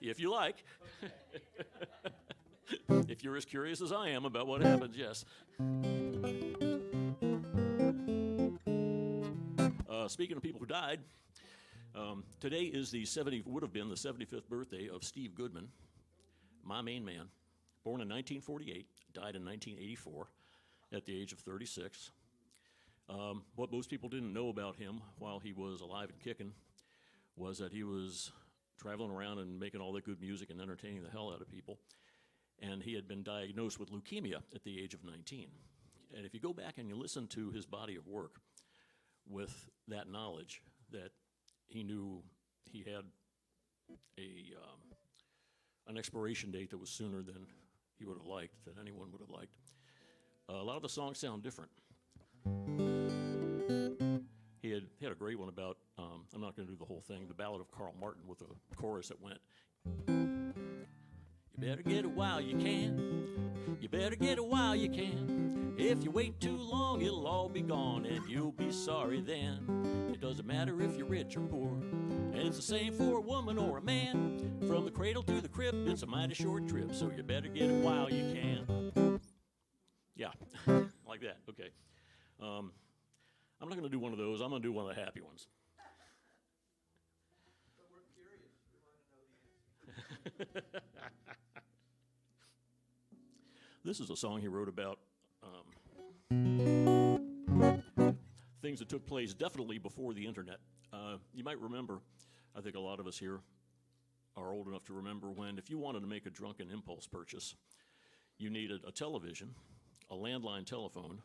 If you like. If you're as curious as I am about what happens, yes. Speaking of people who died, today is would have been the 75th birthday of Steve Goodman, my main man, born in 1948, died in 1984 at the age of 36. What most people didn't know about him while he was alive and kicking was that he was traveling around and making all that good music and entertaining the hell out of people. And he had been diagnosed with leukemia at the age of 19. And if you go back and you listen to his body of work with that knowledge that he knew he had an expiration date that was sooner than he would have liked, that anyone would have liked, a lot of the songs sound different. He had a great one about, I'm not going to do the whole thing, the Ballad of Carl Martin with a chorus that went, you better get it while you can, you better get it while you can. If you wait too long, it'll all be gone and you'll be sorry then. It doesn't matter if you're rich or poor, and it's the same for a woman or a man. From the cradle to the crib, it's a mighty short trip, so you better get it while you can. Yeah, like that, okay. I'm not going to do one of those. I'm going to do one of the happy ones. But we're curious. We want to know the answer. This is a song he wrote about things that took place definitely before the internet. You might remember, I think a lot of us here are old enough to remember when, if you wanted to make a drunken impulse purchase, you needed a television, a landline telephone,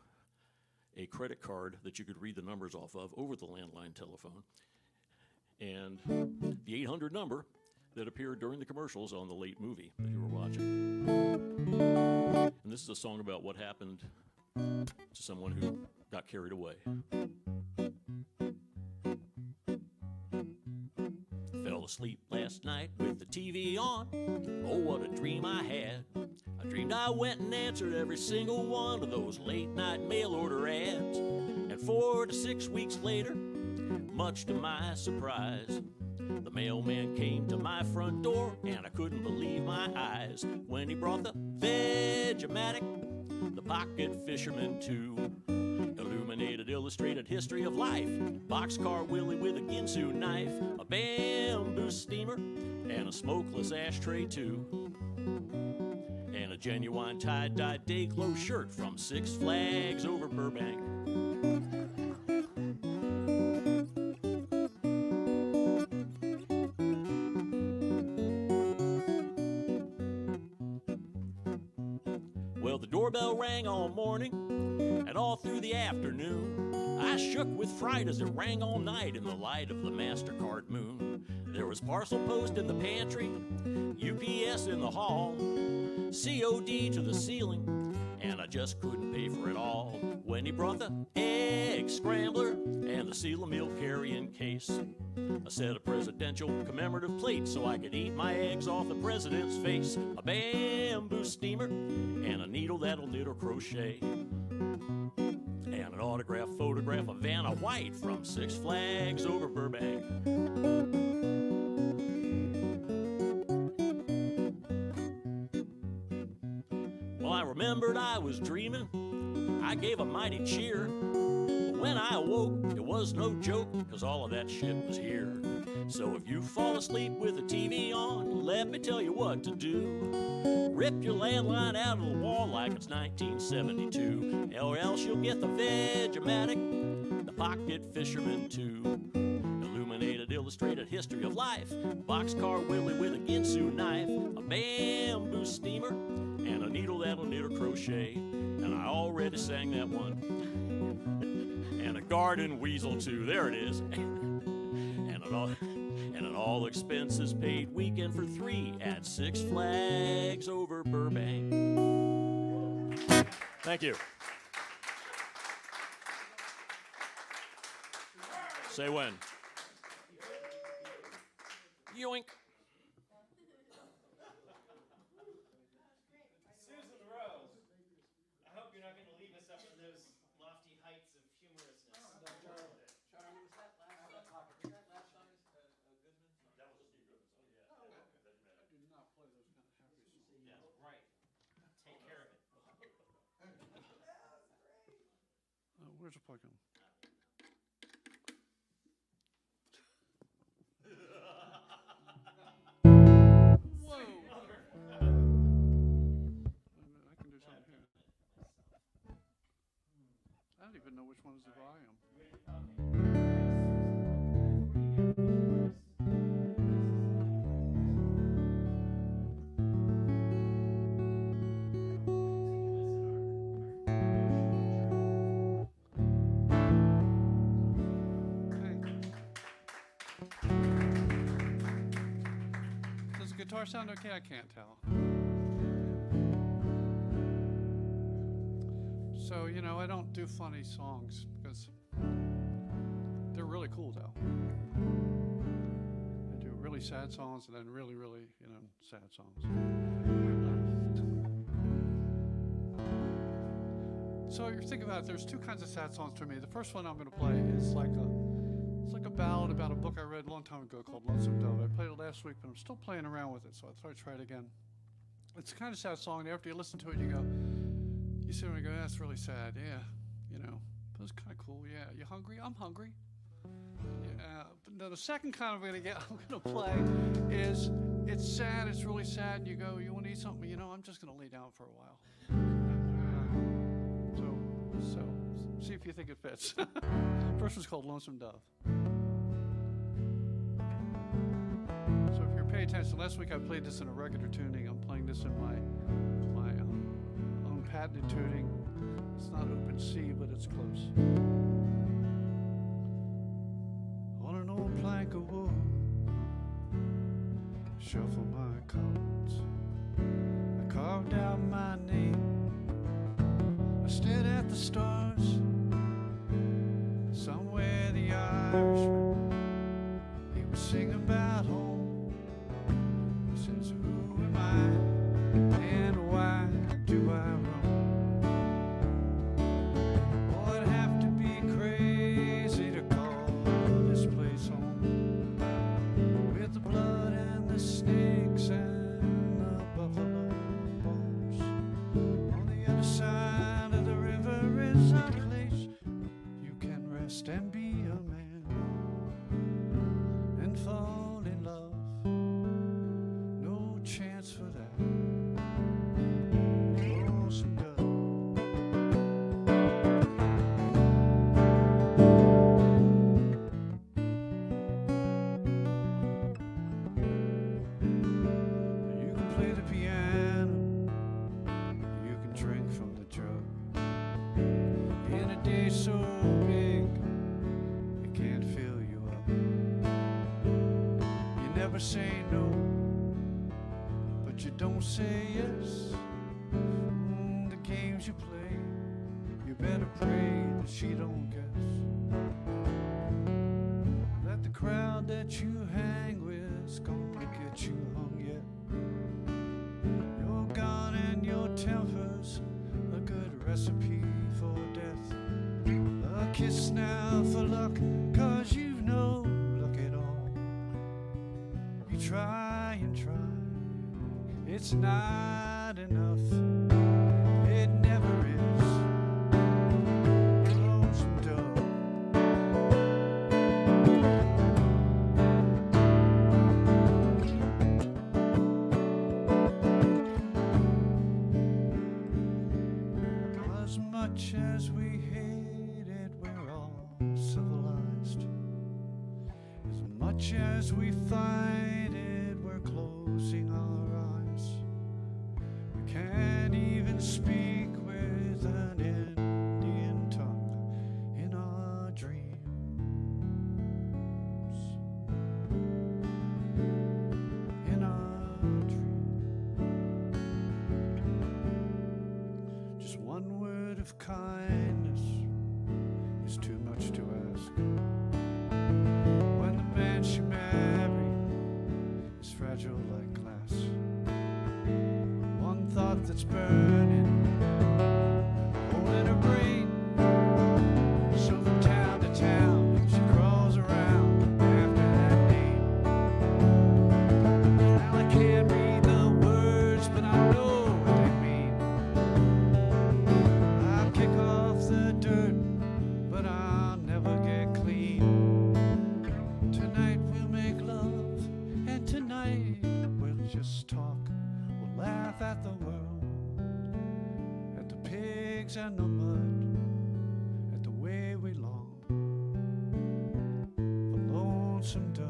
a credit card that you could read the numbers off of over the landline telephone, and the 800 number that appeared during the commercials on the late movie that you were watching. And this is a song about what happened to someone who got carried away. Fell asleep last night with the TV on. Oh, what a dream I had. I dreamed I went and answered every single one of those late night mail order ads. And 4 to 6 weeks later, much to my surprise, the mailman came to my front door and I couldn't believe my eyes when he brought the Veg-O-Matic, the pocket fisherman too. Illuminated, illustrated history of life, boxcar Willie with a Ginsu knife, a bamboo steamer, and a smokeless ashtray too. And a genuine tie-dye day-glow shirt from Six Flags over Burbank. Well, the doorbell rang all morning and all through the afternoon. I shook with fright as it rang all night in the light of the MasterCard moon. There was parcel post in the pantry, UPS in the hall, COD to the ceiling, and I just couldn't pay for it all. When he brought the egg scrambler and the seal of meal carrying case, a set of presidential commemorative plates so I could eat my eggs off the president's face, a bamboo steamer, and a needle that'll knit or crochet, and an autographed photograph of Vanna White from Six Flags over Burbank. Well, I remembered I was dreaming. I gave a mighty cheer. When I awoke, it was no joke, 'cause all of that shit was here. So if you fall asleep with the TV on, let me tell you what to do. Rip your landline out of the wall like it's 1972, or else you'll get the Veg-O-Matic, the Pocket Fisherman 2. Illuminated, illustrated history of life, boxcar Willie with a Ginsu knife, a bamboo steamer, and a needle that'll knit or crochet. And I already sang that one. And a garden weasel too, there it is. And an all expenses paid weekend for 3 at Six Flags over Burbank. Thank you. Say when. Yoink. Susan Rose, I hope you're not going to leave us up in those lofty heights of humorousness. Yeah, right. Take care of it. Where's the plug in? Whoa! I can do something here. I don't even know which one is the volume. Does the guitar sound okay? I can't tell. So, you know, I don't do funny songs because they're really cool, though. I do really sad songs and then really, really, you know, sad songs. So you think about it, there's 2 kinds of sad songs to me. The first one I'm going to play is like a ballad about a book I read a long time ago called Lonesome Dove. I played it last week, but I'm still playing around with it, so I thought I'd try it again. It's a kind of sad song, and after you listen to it, you sit there and go, that's really sad, yeah, you know, but it's kind of cool, yeah. You hungry? I'm hungry. Yeah, but now the second kind I'm gonna play is, it's sad, it's really sad, and you go, you want to eat something? You know, I'm just gonna lay down for a while. So see if you think it fits. First one's called Lonesome Dove. So if you're paying attention, last week I played this in a regular tuning. I'm playing this in my own patented tuning. It's not open C, but it's close. On an old plank of wood, shuffle my cards. I carved out my name. I stared at the stars. Somewhere the Irishman, he was singing about home. He says, who am I and why do I roam? Oh, I'd have to be crazy to call this place home. With the blood and the snakes and the buffalo bones. On the other side of the river is a place you can rest and be a man and fall in love. No chance for that. Lonesome Dove. You can play the piano, you can drink from the jug. In a day so big, it can't fill you up. You never say no, but you don't say yes. The games you play, you better pray that she don't guess. That the crowd that you hang with's gonna get you hung yet. Your gun and your temper's a good recipe for death. A kiss now for luck, 'cause you've no luck at all. You try and try, it's not enough. It never is. Lonesome Dove. much as we hate it, we're all civilized. As much as we fight it, we're closing our eyes. We can't even speak with an Indian tongue in our dreams. In our dreams. Just one word of kindness is too much to ask. When the man she married is fragile like glass, one thought that's burning, hole in her brain. So from town to town, she crawls around after that name. Now I can't read the words, but I know what they mean. I'll kick off the dirt, but I'll never get clean. Tonight we'll make love, and tonight we'll just talk. We'll laugh at the world, at the pigs and the mud, at the way we long for lonesome dove.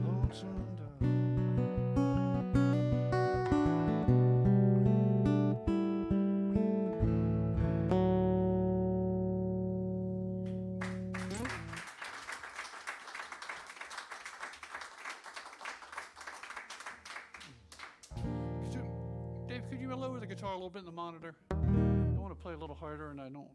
Lonesome dove. Dave, could you lower the guitar a little bit in the monitor? I want to play a little harder, and I don't.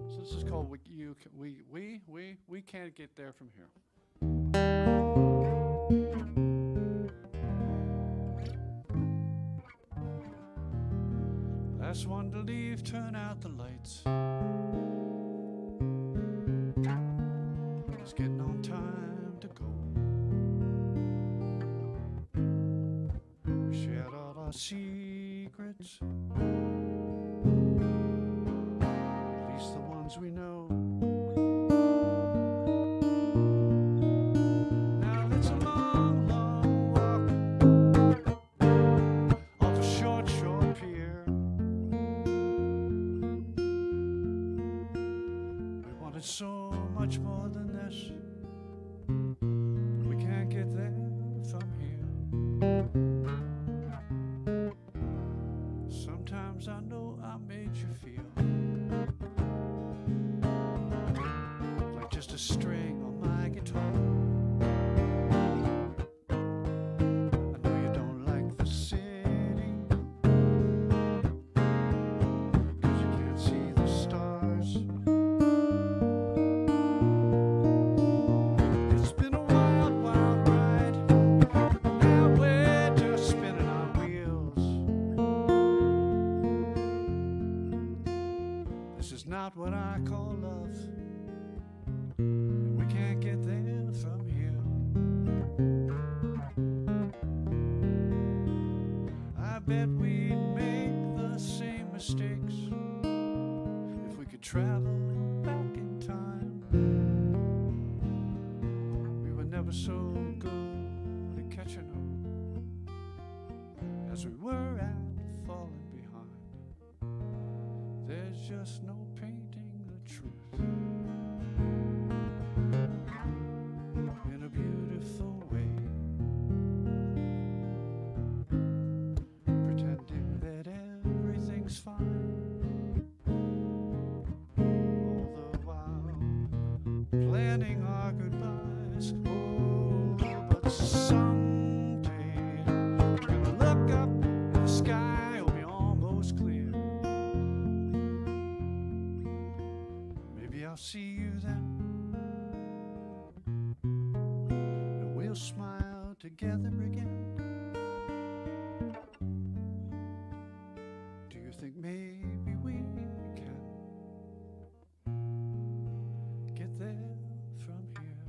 So this is called We Can't Get There From Here. Last one to leave, turn out the lights. It's getting on time to go. We shared all our secrets, at least the ones we know. Now it's a long, long walk off a short, short pier. We wanted so much more than this, but we can't get there from here. Sometimes I know I made you feel like just a string on my guitar. I know you don't like the city, 'cause you can't see the stars. It's been a wild, wild ride. Now we're just spinning our wheels. This is not what I call love, and we can't get there from here. I bet we'd make the same mistakes if we could travel back in time. We were never so good at catching up as we were at falling behind. There's just no painting the truth in a beautiful way, pretending that everything's fine, all the while planning our goodbyes. Oh, but someday we're gonna look up and the sky will be almost clear. Maybe I'll see you then, and we'll smile together again. Do you think maybe we can get there from here?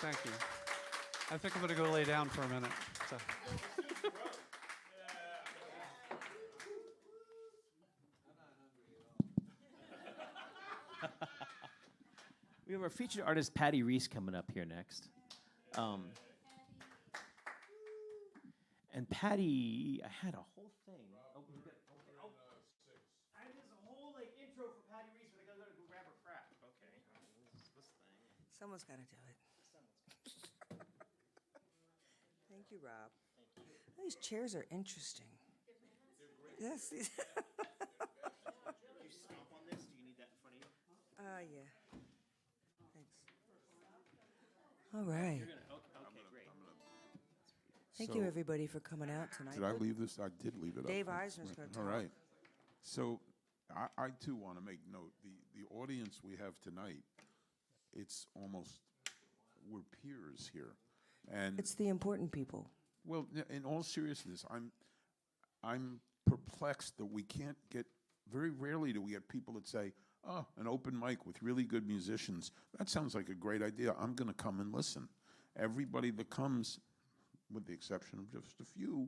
Thank you. I think I'm going to go lay down for a minute. So. We have our featured artist Patty Reese coming up here next. And Patty, I had a whole thing. Oh, we got, okay. Oh. I had this whole like intro for Patty Reese, but I gotta go grab her crap. Okay. This thing. Someone's got to do it. Thank you, Rob. These chairs are interesting. Yes. You stop on this? Do you need that in front of you? Yeah. Thanks. All right. You're gonna. Okay, great. Thank you, everybody, for coming out tonight. Did I leave this? I did leave it Dave up. Eisner's gonna All talk. right. So I too want to make note, the audience we have tonight, it's almost, we're peers here. And It's the important people. well, in all seriousness, I'm perplexed that we can't get, very rarely do we get people that say, oh, an open mic with really good musicians. That sounds like a great idea. I'm going to come and listen. Everybody that comes, with the exception of just a few,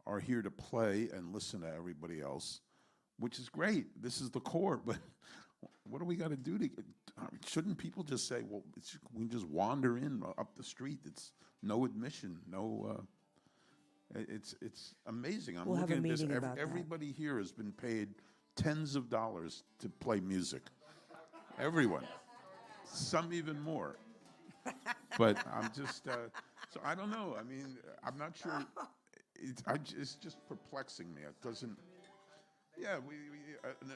are here to play and listen to everybody else, which is great. This is the core, but what do we got to do to get, shouldn't people just say, well, we can just wander in up the street. It's no admission, no, it's amazing. I'm We'll have a looking at this. meeting about that. Everybody here has been paid tens of dollars to play music. Everyone. Some even more. But I'm just, so I don't know. I mean, I'm not sure. It's just perplexing me. It doesn't, yeah,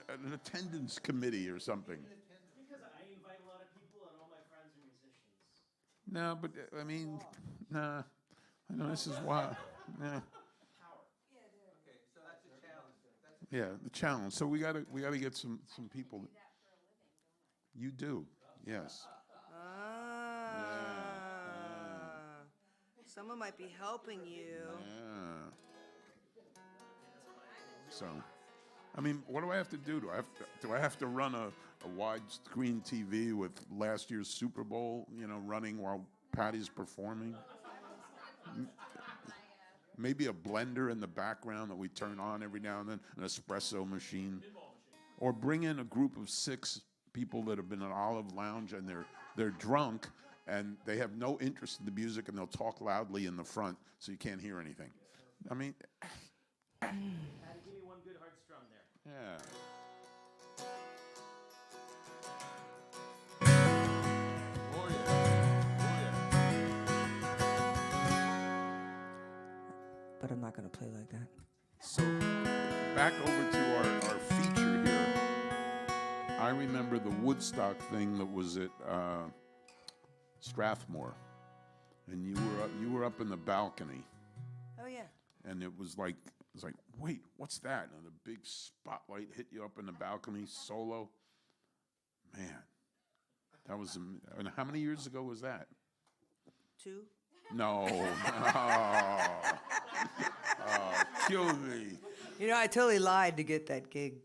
an attendance committee or something. Because I invite a lot of people and all my friends are musicians. No, but I mean, nah. I know this is why. Nah. Yeah, the challenge. So we gotta get some people. You do, yes. Someone might be helping you. Yeah. So, I mean, what do I have to do? Do I have to run a widescreen TV with last year's Super Bowl, running while Patty's performing? Maybe a blender in the background that we turn on every now and then, an espresso machine. Or bring in a group of 6 people that have been at Olive Lounge and they're drunk and they have no interest in the music and they'll talk loudly in the front so you can't hear anything. I mean, Patty, give me one good hard strum there. yeah. Oh yeah. But I'm not going to play like that. So, back over to our feature here. I remember the Woodstock thing that was at Strathmore, and you were up in the balcony, Oh, yeah. and it was like, wait, what's that? And a big spotlight hit you up in the balcony solo. Man, that was. And how many years ago was that? 2? No. Oh, kill me. I totally lied to get that gig.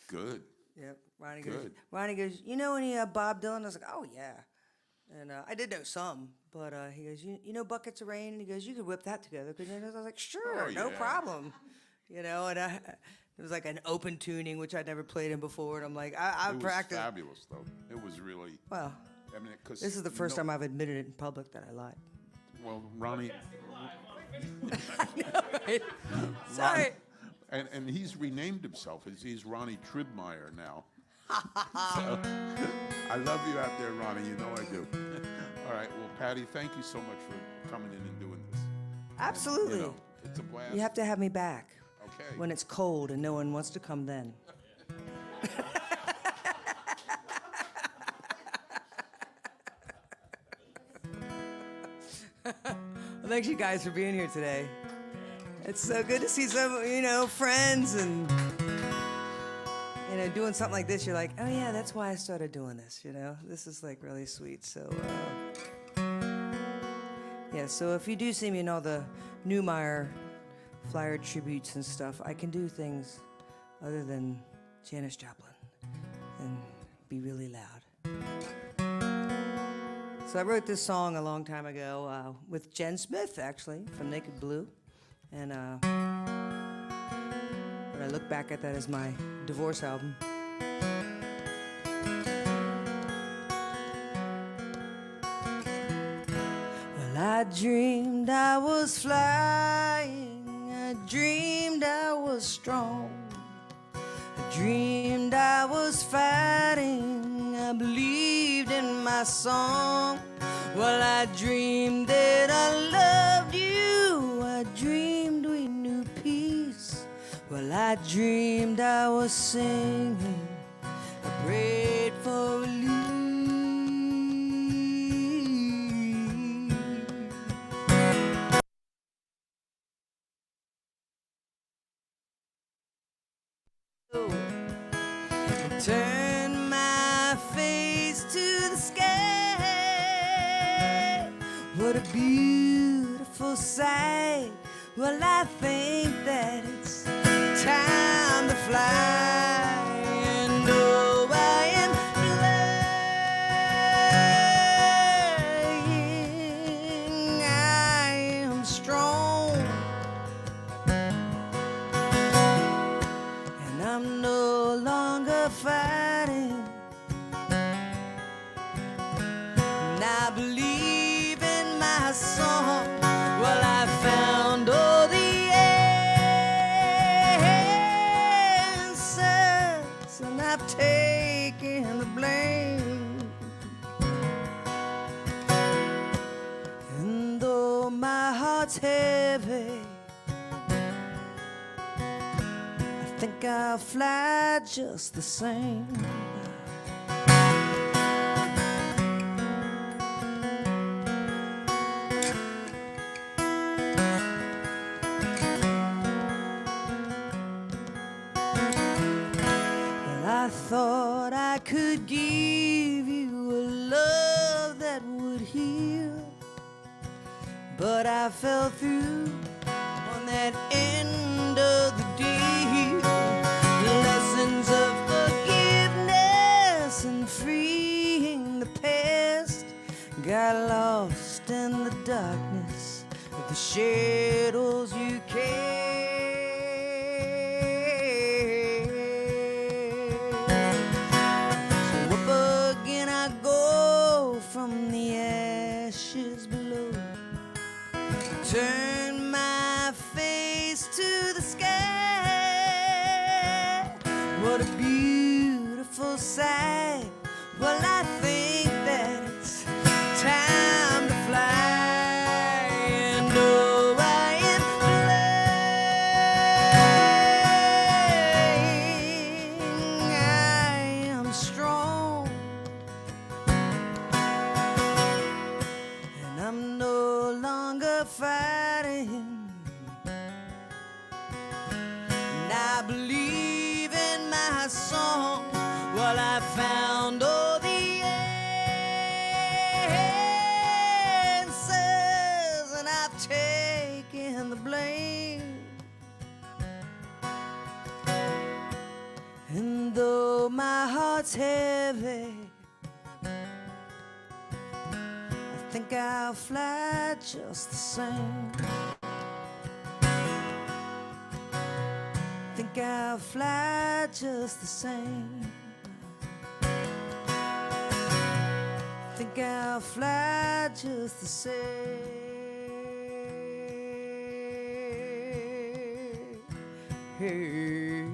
Good. Yep. Ronnie Good. goes, you know any Bob Dylan? I was like, oh, yeah. And I did know some, but he goes, you know Buckets of Rain? And he goes, you could whip that together. I was like, sure, Oh, no yeah. problem. And it was like an open tuning, which I'd never played in before. And I'm like, I It was practiced. fabulous, though. It was really. Well, I mean, 'cause this is the first time I've admitted it in public that I lied. Well, Ronnie. Sorry. And he's renamed himself. He's Ronnie Tribmeyer now. So, I love you out there, Ronnie. You know I do. All right. Well, Patty, thank you so much for coming in and doing this. Absolutely. It's a blast. You have to have me back Okay. when it's cold and no one wants to come then. Well, thanks you guys for being here today. It's so good to see some, friends and, doing something like this. You're like, oh yeah, that's why I started doing this, This is like really sweet. So, yeah, so if you do see me in all the Newmeyer flyer tributes and stuff, I can do things other than Janis Joplin and be really loud. So I wrote this song a long time ago with Jen Smith, actually, from Naked Blue. And when I look back at that as my divorce album. Well, I dreamed I was flying. I dreamed I was strong. I dreamed I was fighting. I believed in my song. Well, I dreamed that I loved you. I dreamed we knew peace. Well, I dreamed I was singing. I prayed for relief. Turn my face to the sky. What a beautiful sight. Well, I think that it's time to fly. And oh, I am flying. I am strong. And I'm no longer fighting. And I believe in my song. Well, I found all the answers, and I've taken the blame. And though my heart's heavy, I think I'll fly just the same. I thought I could give you a love that would heal, but I fell through on that end of the deal. Lessons of forgiveness and freeing the past got lost in the darkness of the shadows you cast. From the ashes below, turn my face to the sky. What a beautiful sight. Well, I think that it's time to fly. And oh, I am flying. I am strong. I'm no longer fighting, and I believe in my song. Well, I found all the answers, and I've taken the blame. And though my heart's heavy, I think I'll fly just the same. Think I'll fly just the same. Think I'll fly just the same. Hey.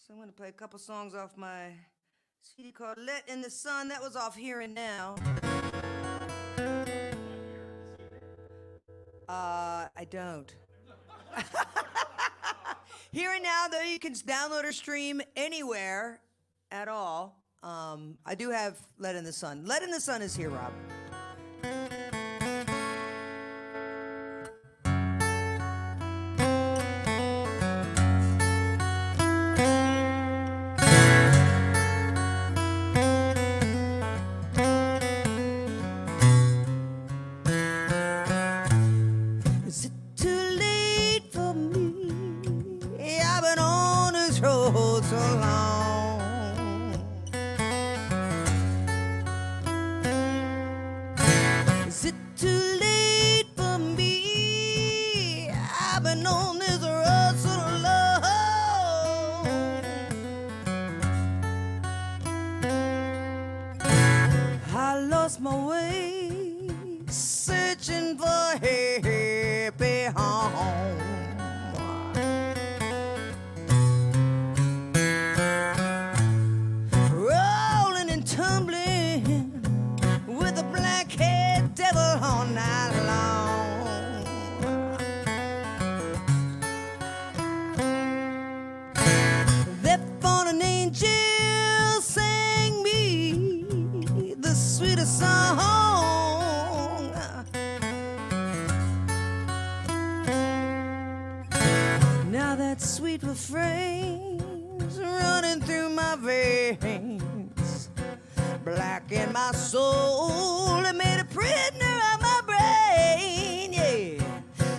So I'm going to play a couple songs off my CD called Let in the Sun. That was off Here and Now. I don't. Here and Now, though, you can download or stream anywhere at all. I do have Let in the Sun. Let in the Sun is here, Rob. Is it too late for me? I've been on this road so long. I lost my way, searching for a happy home. Rolling and tumbling with a black-haired devil all night long. That fallen angel sang me the sweetest song. Now that sweet refrain's running through my veins, black in my soul, it made a prisoner of my brain. Yeah,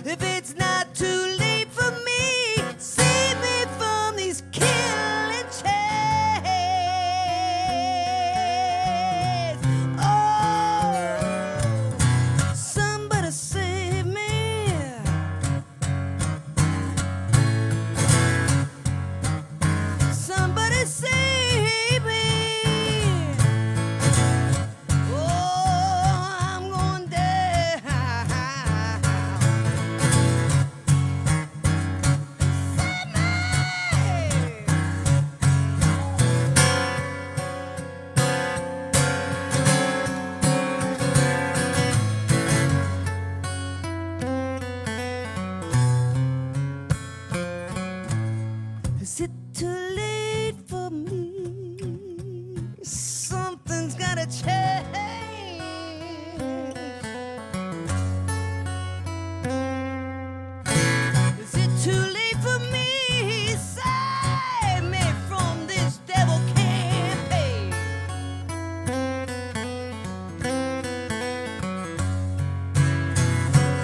if it's not too late for me, save me from these killing chains. Oh, somebody save me. Somebody save me. Oh, I'm going down. Save me. Is it too late for me? Something's gotta change. Is it too late for me? Save me from this devil campaign.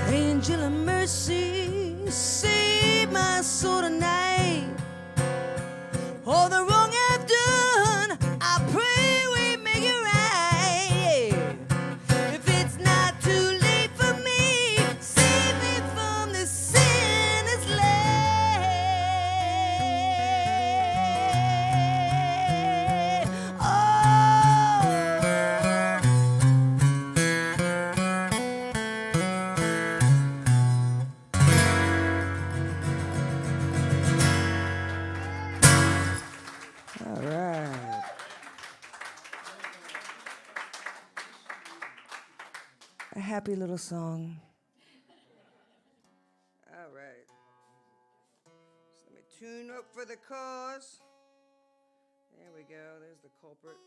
Angel of mercy, save my soul tonight. All the wrong I've done, I pray we make it right. If it's not too late for me, save me from this sinner's land. All right. A happy little song. All right. So let me tune up for the cause. There we go. There's the culprit.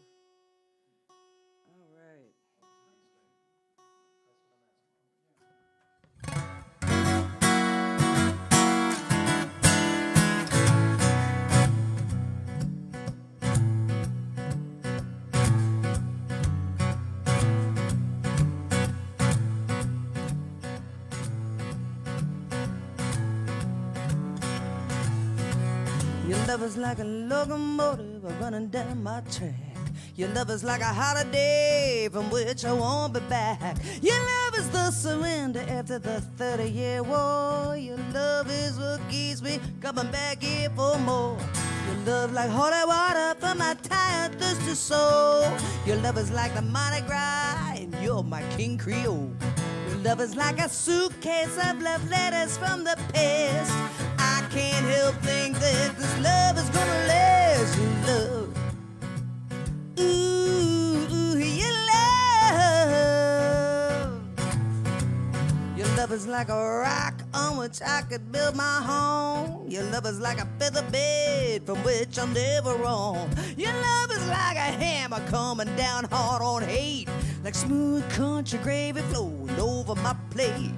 All right. Your love is like a locomotive running down my track. Your love is like a holiday from which I won't be back. Your love is the surrender after the 30-year war. Your love is what keeps me coming back here for more. Your love like holy water for my tired, thirsty soul. Your love is like the Mardi Gras, and you're my King Creole. Your love is like a suitcase of love letters from the past. I can't help think that this love is gonna last. Your love, ooh, your love. Your love is like a rock on which I could build my home. Your love is like a feather bed from which I'm never wrong. Your love is like a hammer coming down hard on hate, like smooth country gravy flowing over my plate.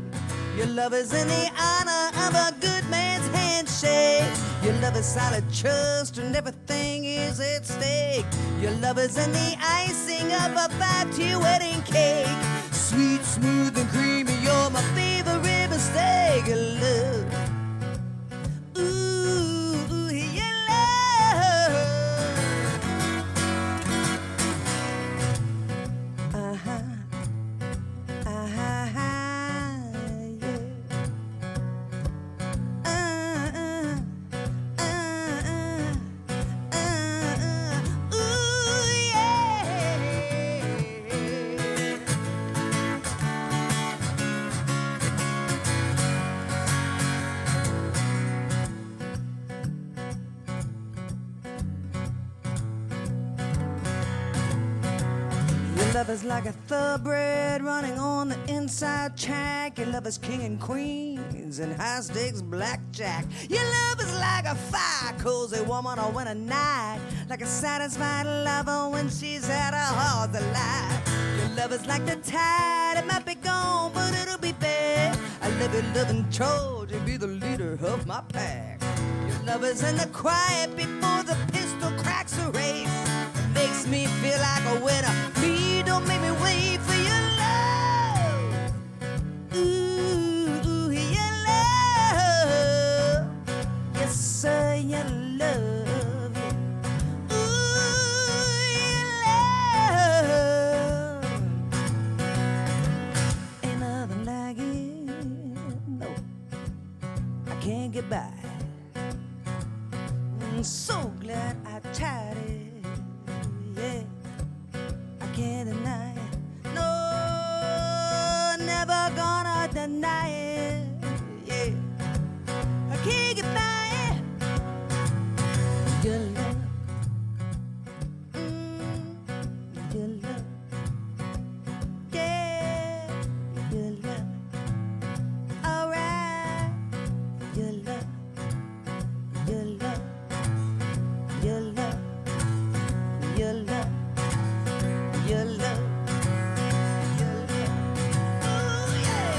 Your love is in the honor of a good man's handshake. Your love is solid trust and everything is at stake. Your love is in the icing of a 5-tier wedding cake. Sweet, smooth and creamy, you're my favorite mistake. Your love, ooh, your love. Uh-huh, uh-huh. Your love is like a thoroughbred running on the inside track. Your love is king and queens and high stakes blackjack. Your love is like a fire, cozy woman on winter night, like a satisfied lover when she's had her heart alive. Your love is like the tide, it might be gone, but it'll be back. I love your loving charge, you'll be the leader of my pack. Your love is in the quiet before the pistol cracks a race. Makes me feel like a winner. Please don't make me wait for your love. Ooh, your love. Yes, sir, your love. Ooh, your love. Ain't nothing like it. No, I can't get by. I'm so glad I tried it. Yeah, I can't deny it. No, never gonna deny it. Yeah, I can't get by it. Your love, your love, yeah, your love. Alright, your love, your love, your love. Your love, your love, your love. Ooh, yeah.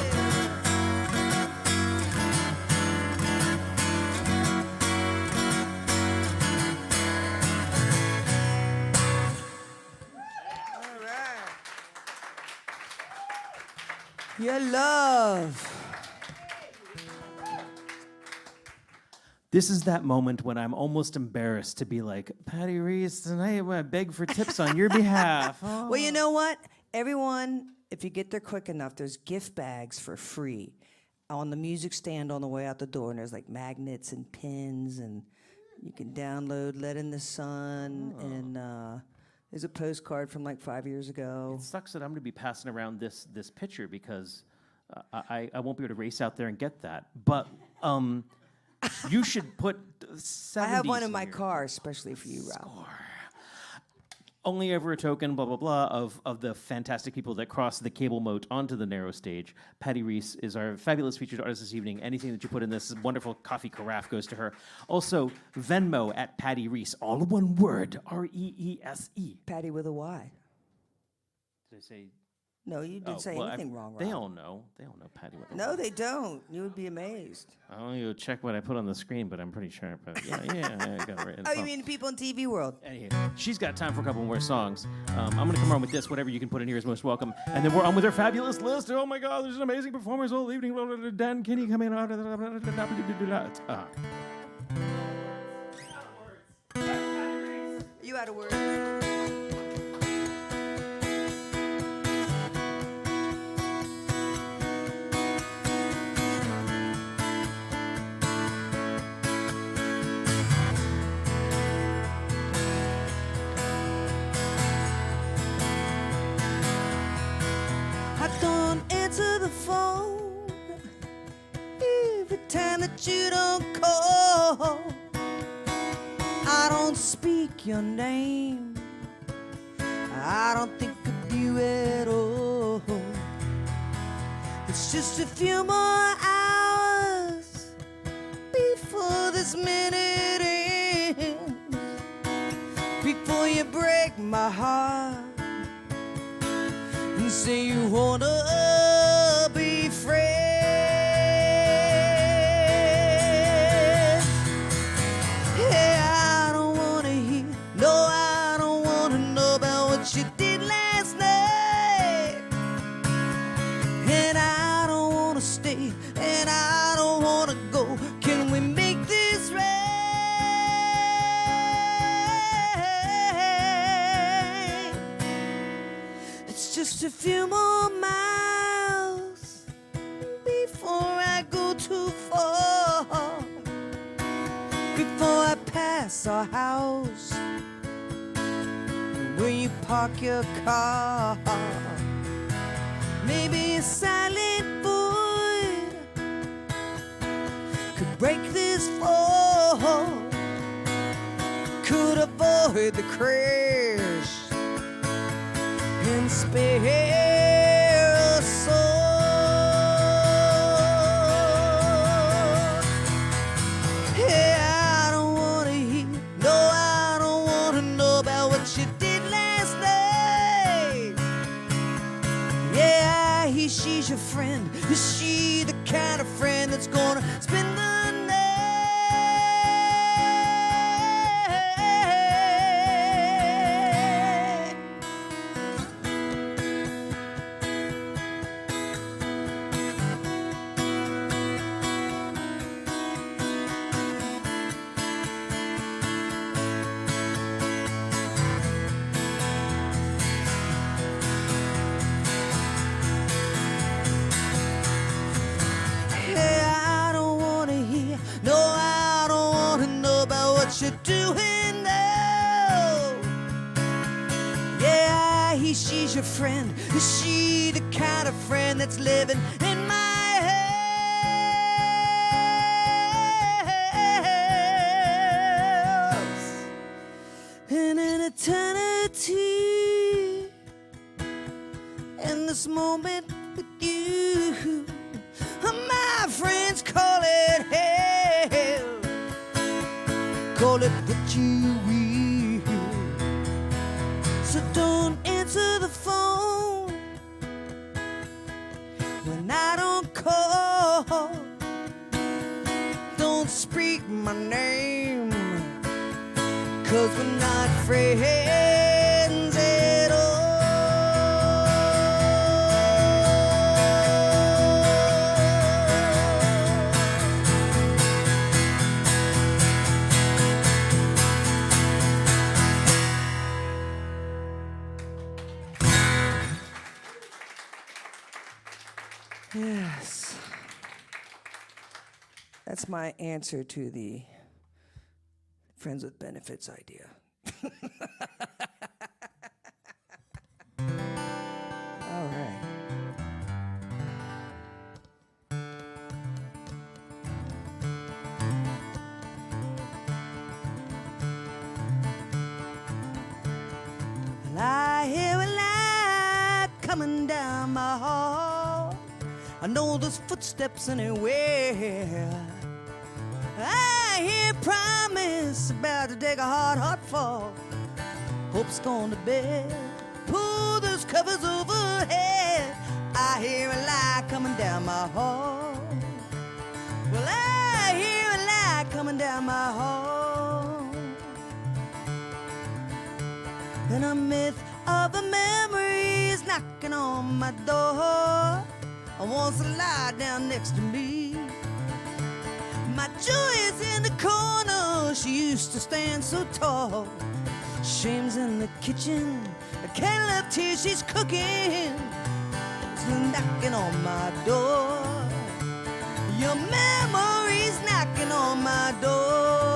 All right. Your love. This is that moment when I'm almost embarrassed to be like, Patty Reese, tonight I'm gonna beg for tips on your behalf. Oh. Well, you know what? Everyone, if you get there quick enough, there's gift bags for free on the music stand on the way out the door. And there's like magnets and pins, and you can download Let in the Sun. And there's a postcard from like 5 years ago. It sucks that I'm gonna be passing around this picture because I won't be able to race out there and get that. But you should put 70s I have one in my here. car, especially for you, Ralph. Only ever a token, blah, blah, blah, of the fantastic people that cross the cable moat onto the narrow stage. Patty Reese is our fabulous featured artist this evening. Anything that you put in this wonderful coffee carafe goes to her. Also, Venmo at Patty Reese. All one word, R-E-E-S-E. Patty with a Y. Did I say? No, you didn't say anything wrong, They Ralph. all know. They all know Patty with a No, Y. they don't. You would be amazed. I'll only go check what I put on the screen, but I'm pretty sure. But yeah, I got it right in the Oh, you phone. mean the people in TV world? Anyway, she's got time for a couple more songs. I'm going to come on with this. Whatever you can put in here is most welcome. And then we're on with our fabulous list. Oh, my God, there's an amazing performance all evening. Dan Kinney coming out. You had a word. I don't answer the phone every time that you don't call. I don't speak your name. I don't think of you at all. It's just a few more hours before this minute ends, before you break my heart and say you wanna be friends. Yeah, I don't wanna hear, no, I don't wanna know about what you did last night. And I don't wanna stay, and I don't wanna go. Can we make this right? It's just a few more miles before I go too far, before I pass our house where you park your car. Maybe a silent void could break this fall, could avoid the crash and spare a soul. Hey, I don't wanna hear, no, I don't wanna know about what you did last night. Yeah, she's your friend. Is she the kind of friend that's gonna spend the night? You're doing now. Yeah, she's your friend. Is she the kind of friend that's living in my house? And in eternity, in this moment with you, my friends call it hell. Call it what you will. So don't answer the phone when I don't call. Don't speak my name, 'cause we're not friends at all. Yes. That's my answer to the friends with benefits idea. All right. Well, I hear a light coming down my hall. I know there's footsteps anywhere. I hear promise about to take a hard, hard fall. Hope's gone to bed. Pull those covers overhead. I hear a light coming down my hall. Well, I hear a light coming down my hall. And a myth of a memory is knocking on my door. I want to lie down next to me. My joy is in the corner. She used to stand so tall. Shame's in the kitchen. A kettle of tea she's cooking. It's knocking on my door. Your memory's knocking on my door.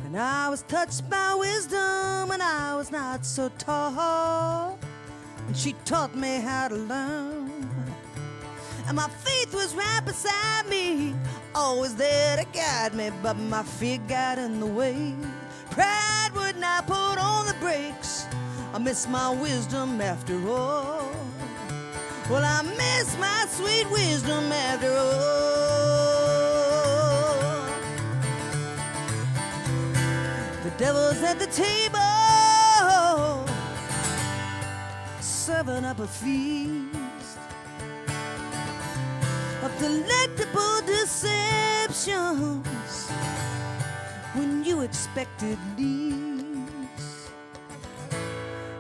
And I was touched by wisdom when I was not so tall. And she taught me how to learn. And my faith was right beside me, always there to guide me, but my fear got in the way. Pride would not put on the brakes. I miss my wisdom after all. Well, I miss my sweet wisdom after all. The devil's at the table, serving up a feast of delectable deceptions when you expected least,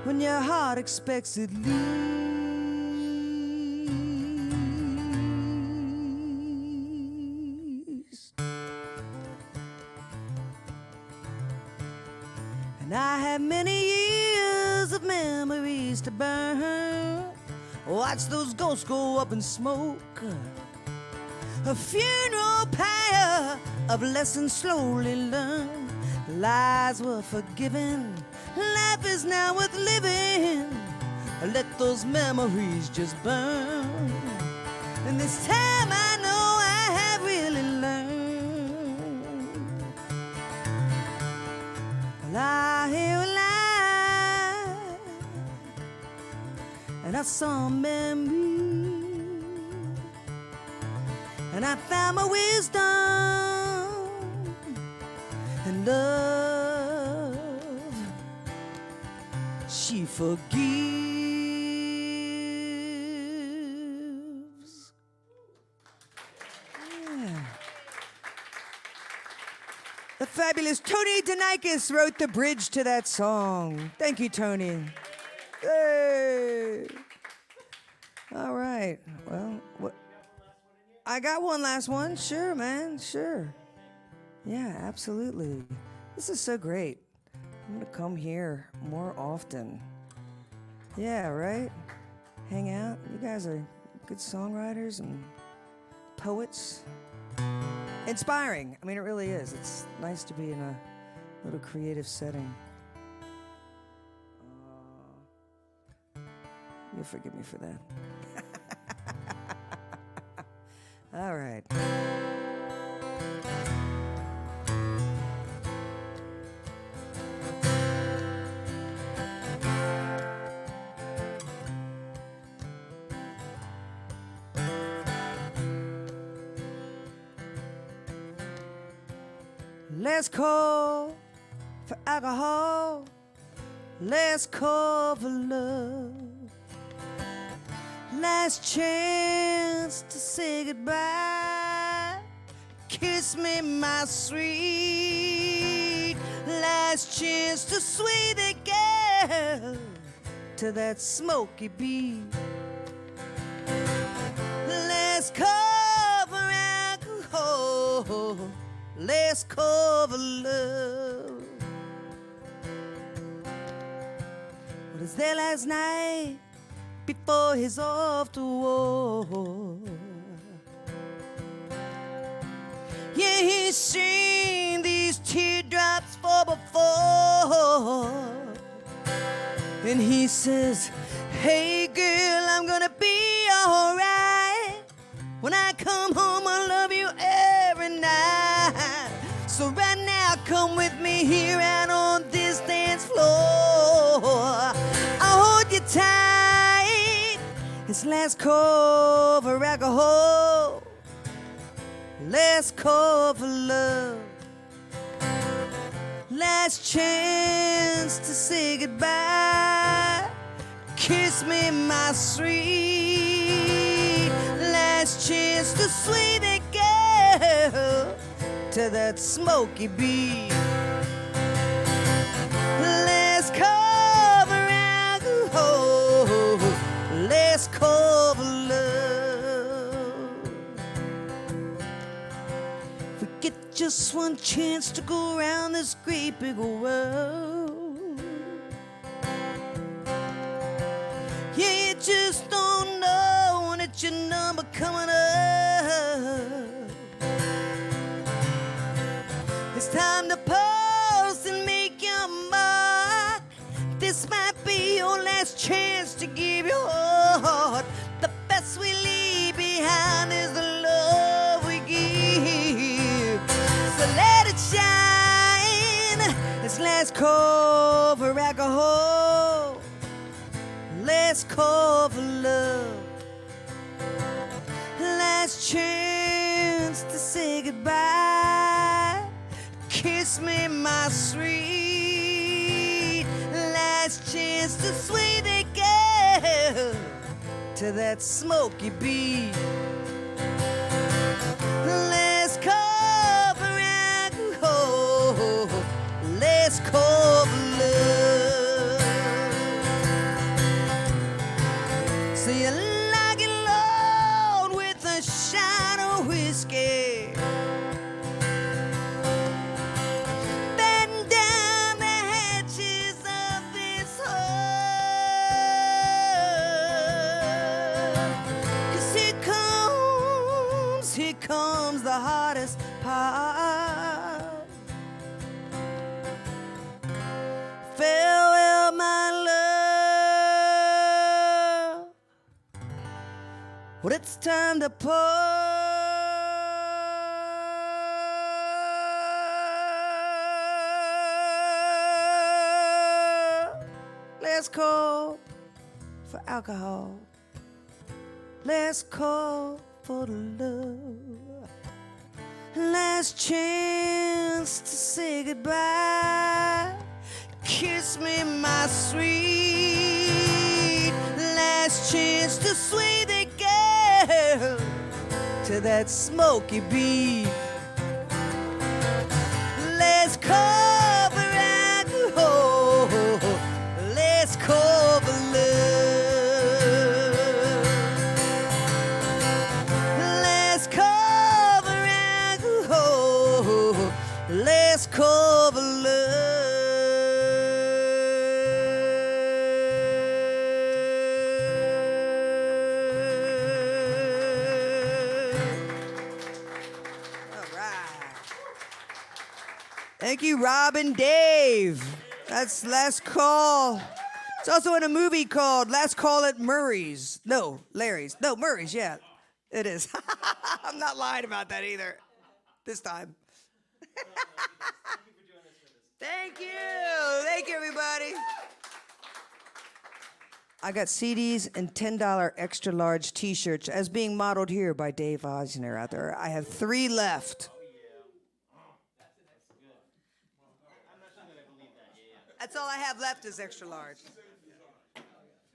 when your heart expects it least. And I had many years of memories to burn. Watch those ghosts go up in smoke. A funeral pyre of lessons slowly learned. Lies were forgiven. Life is now worth living. Let those memories just burn. And this time I know I have really learned. Well, I hear a lie, and I saw a memory, and I found my wisdom and love. She forgives. The fabulous Tony Danikis wrote the bridge to that song. Thank you, Tony. Hey. All right. Well, what? I got one last one. Sure, man. Sure. Yeah, absolutely. This is so great. I'm going to come here more often. Yeah, right? Hang out. You guys are good songwriters and poets. Inspiring. I mean, it really is. It's nice to be in a little creative setting. You'll forgive me for that. All right. Let's call for alcohol. Let's call for love. Last chance to say goodbye. Kiss me, my sweet. Last chance to sway the girl to that smoky beat. Let's call for alcohol. Let's cover love. What is there last night before he's off to war? Yeah, he's seen these teardrops fall before. And he says, hey girl, I'm gonna be alright. When I come home, I'll love you every night. So right now, come with me here out on this dance floor. I'll hold you tight. It's last call for alcohol. Last call for love. Last chance to say goodbye. Kiss me, my sweet. Last chance to sway that girl to that smoky beat. Let's cover alcohol. Let's cover love. We get just one chance to go around this great big world. Yeah, you just don't know when it's your number coming up. It's time to pause and make your mark. This might be your last chance to give your heart. The best we leave behind is the love we give. So let it shine. It's last call for alcohol. Last call for love. Last chance to say goodbye. Kiss me, my sweet. Last chance to sway the girl to that smoky beat. Let's call for alcohol. Let's call for love. So you like it, Lord, with a shot of whiskey. Come Farewell, my love. Well, it's time to part. Let's call for alcohol. Let's call for the love. Last chance to say goodbye. Kiss me, my sweet. Last chance to sway the girl to that smoky beat. Let's call for alcohol. Let's call for love. Let's call for alcohol. Let's call for love. Thank you, Rob and Dave. That's Last Call. It's also in a movie called Last Call at Murray's. No, Larry's. No, Murray's, yeah. It is. I'm not lying about that either. This time. Thank you. Thank you, everybody. I got CDs and $10 extra large t-shirts as being modeled here by Dave Osner out there. I have 3 left. That's all I have left is extra large. All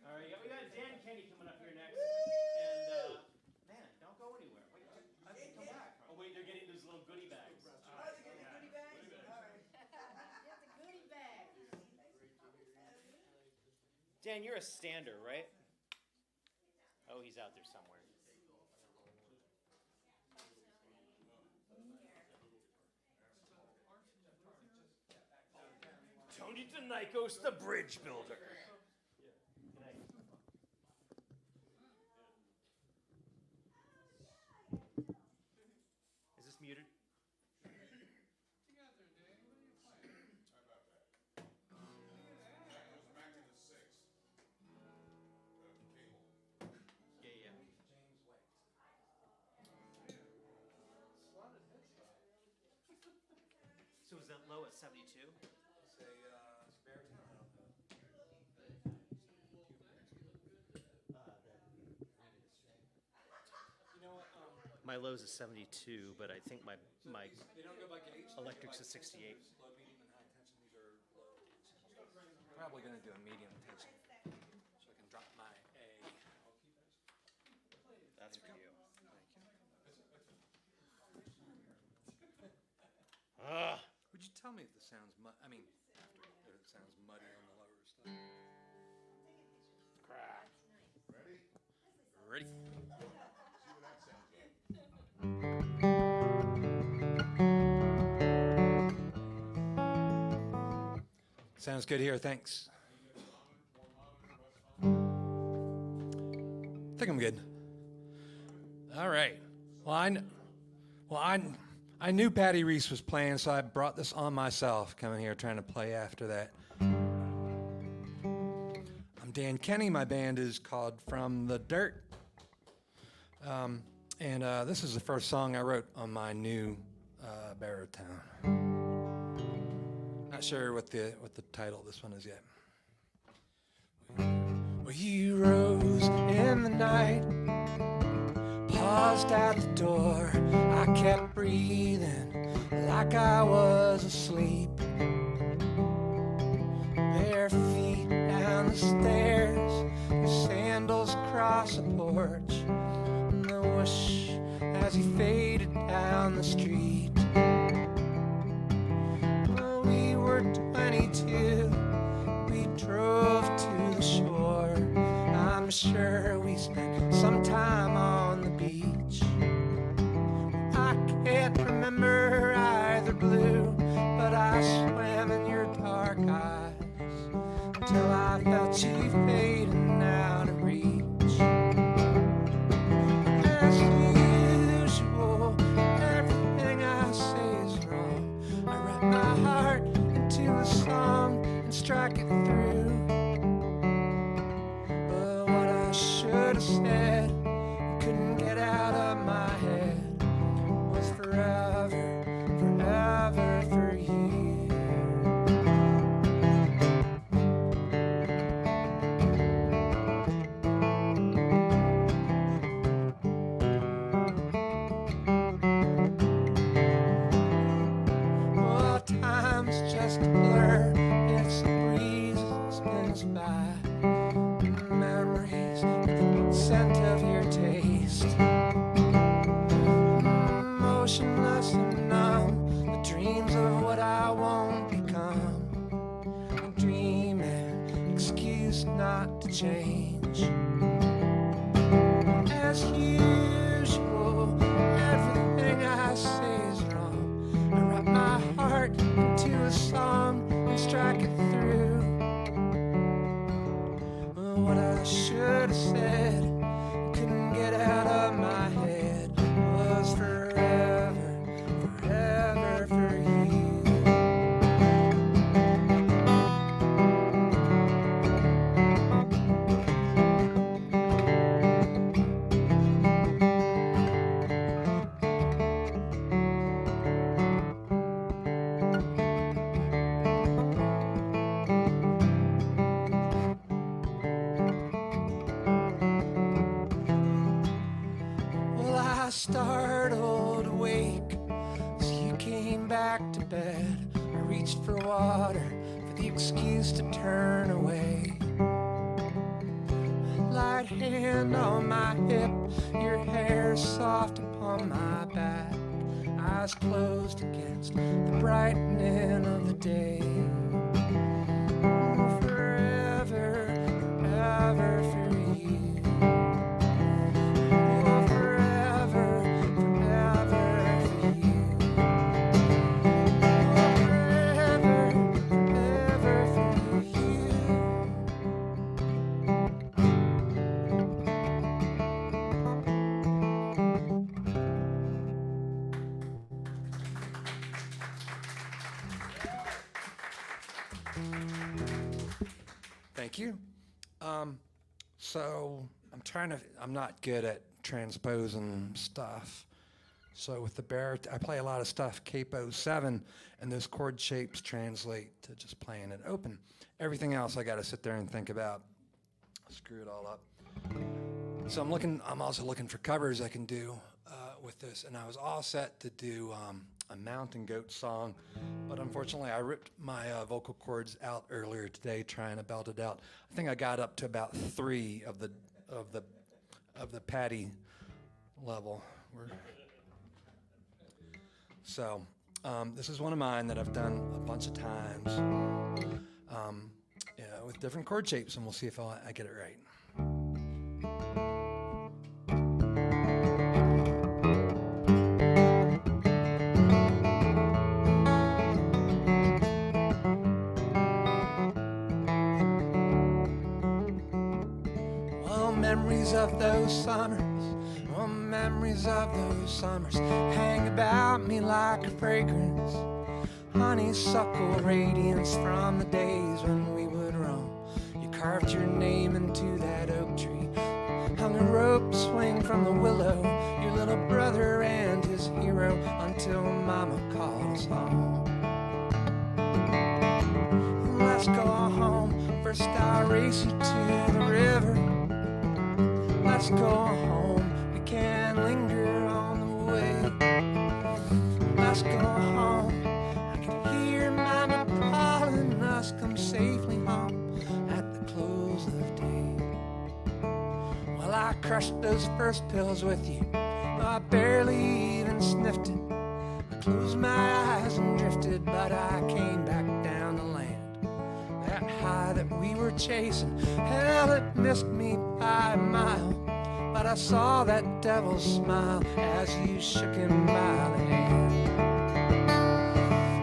right, we got Dan Kenny coming up here next. And, man, don't go anywhere. Wait, come back. Oh, wait, they're getting those little goodie bags. Oh, they're getting goodie bags? All right. Get the goodie bags. Dan, you're a stander, right? Oh, he's out there somewhere. Tony DeNikos, the bridge builder. Is this muted? Yeah. So is that low at 72? My low's is 72, but I think my electric's is 68. Low, medium, and high tension. These are low. Probably going to do a medium tension, so I can drop my A. That's for you. Would you tell me if this sounds if it sounds muddy on the lower stuff? Ready? Sounds good here, thanks. I think I'm good. All right. I knew Patty Reese was playing, so I brought this on myself, coming here trying to play after that. I'm Dan Kenny. My band is called From the Dirt. And this is the first song I wrote on my new baritone. Not sure what the title of this one is yet. Well, you rose in the night, paused at the door. I kept breathing like I was asleep. Bare feet down the stairs, your sandals across the porch, and the whoosh as he faded down the street. We were 22, we drove to the shore. I'm sure we spent some time on the beach. I can't remember either blue, but I swam in your dark eyes until I felt you fading out of reach. As usual, everything I say is wrong. I wrap my heart into a song and strike it through. But what I should have said, couldn't get out of my head, was forever, forever for you. Well, time's just a blur, it's a breeze that spins by. Memories with the scent of your taste. Motionless and numb, the dreams of what I won't become. A dreaming, excuse not to change. As usual, everything I say is wrong. I wrap my heart into a song and strike it through. What I should have said, couldn't get out of my head, was forever, forever for you. Well, I startled awake as you came back to bed. I reached for water, for the excuse to turn away. Light hand on my hip, your hair soft upon my back. Eyes closed against the brightening of the day. Forever, forever for you. Forever, forever for you. Forever, forever for you. Thank you. So I'm not good at transposing stuff. So with the baritone, I play a lot of stuff capo 7, and those chord shapes translate to just playing it open. Everything else I got to sit there and think about. Screw it all up. So I'm also looking for covers I can do with this, and I was all set to do a mountain goat song, but unfortunately I ripped my vocal cords out earlier today trying to belt it out. I think I got up to about 3 of the Patty level. So this is one of mine that I've done a bunch of times with different chord shapes, and we'll see if I get it right. Memories of those summers, oh, memories of those summers hang about me like a fragrance, honeysuckle radiance from the days when we would roam. You carved your name into that oak tree, hung a rope swing from the willow, your little brother and his hero, until Mama called us home. Let's go home, first I'll race you to the river. Let's go home, we can't linger on the way. Let's go home, I can hear Mama calling us, come safely home at the close of day. Well, I crushed those first pills with you, I barely even sniffed it. I closed my eyes and drifted, but I came back down to land. That high that we were chasing, hell, it missed me by a mile. But I saw that devil's smile as you shook him by the hand.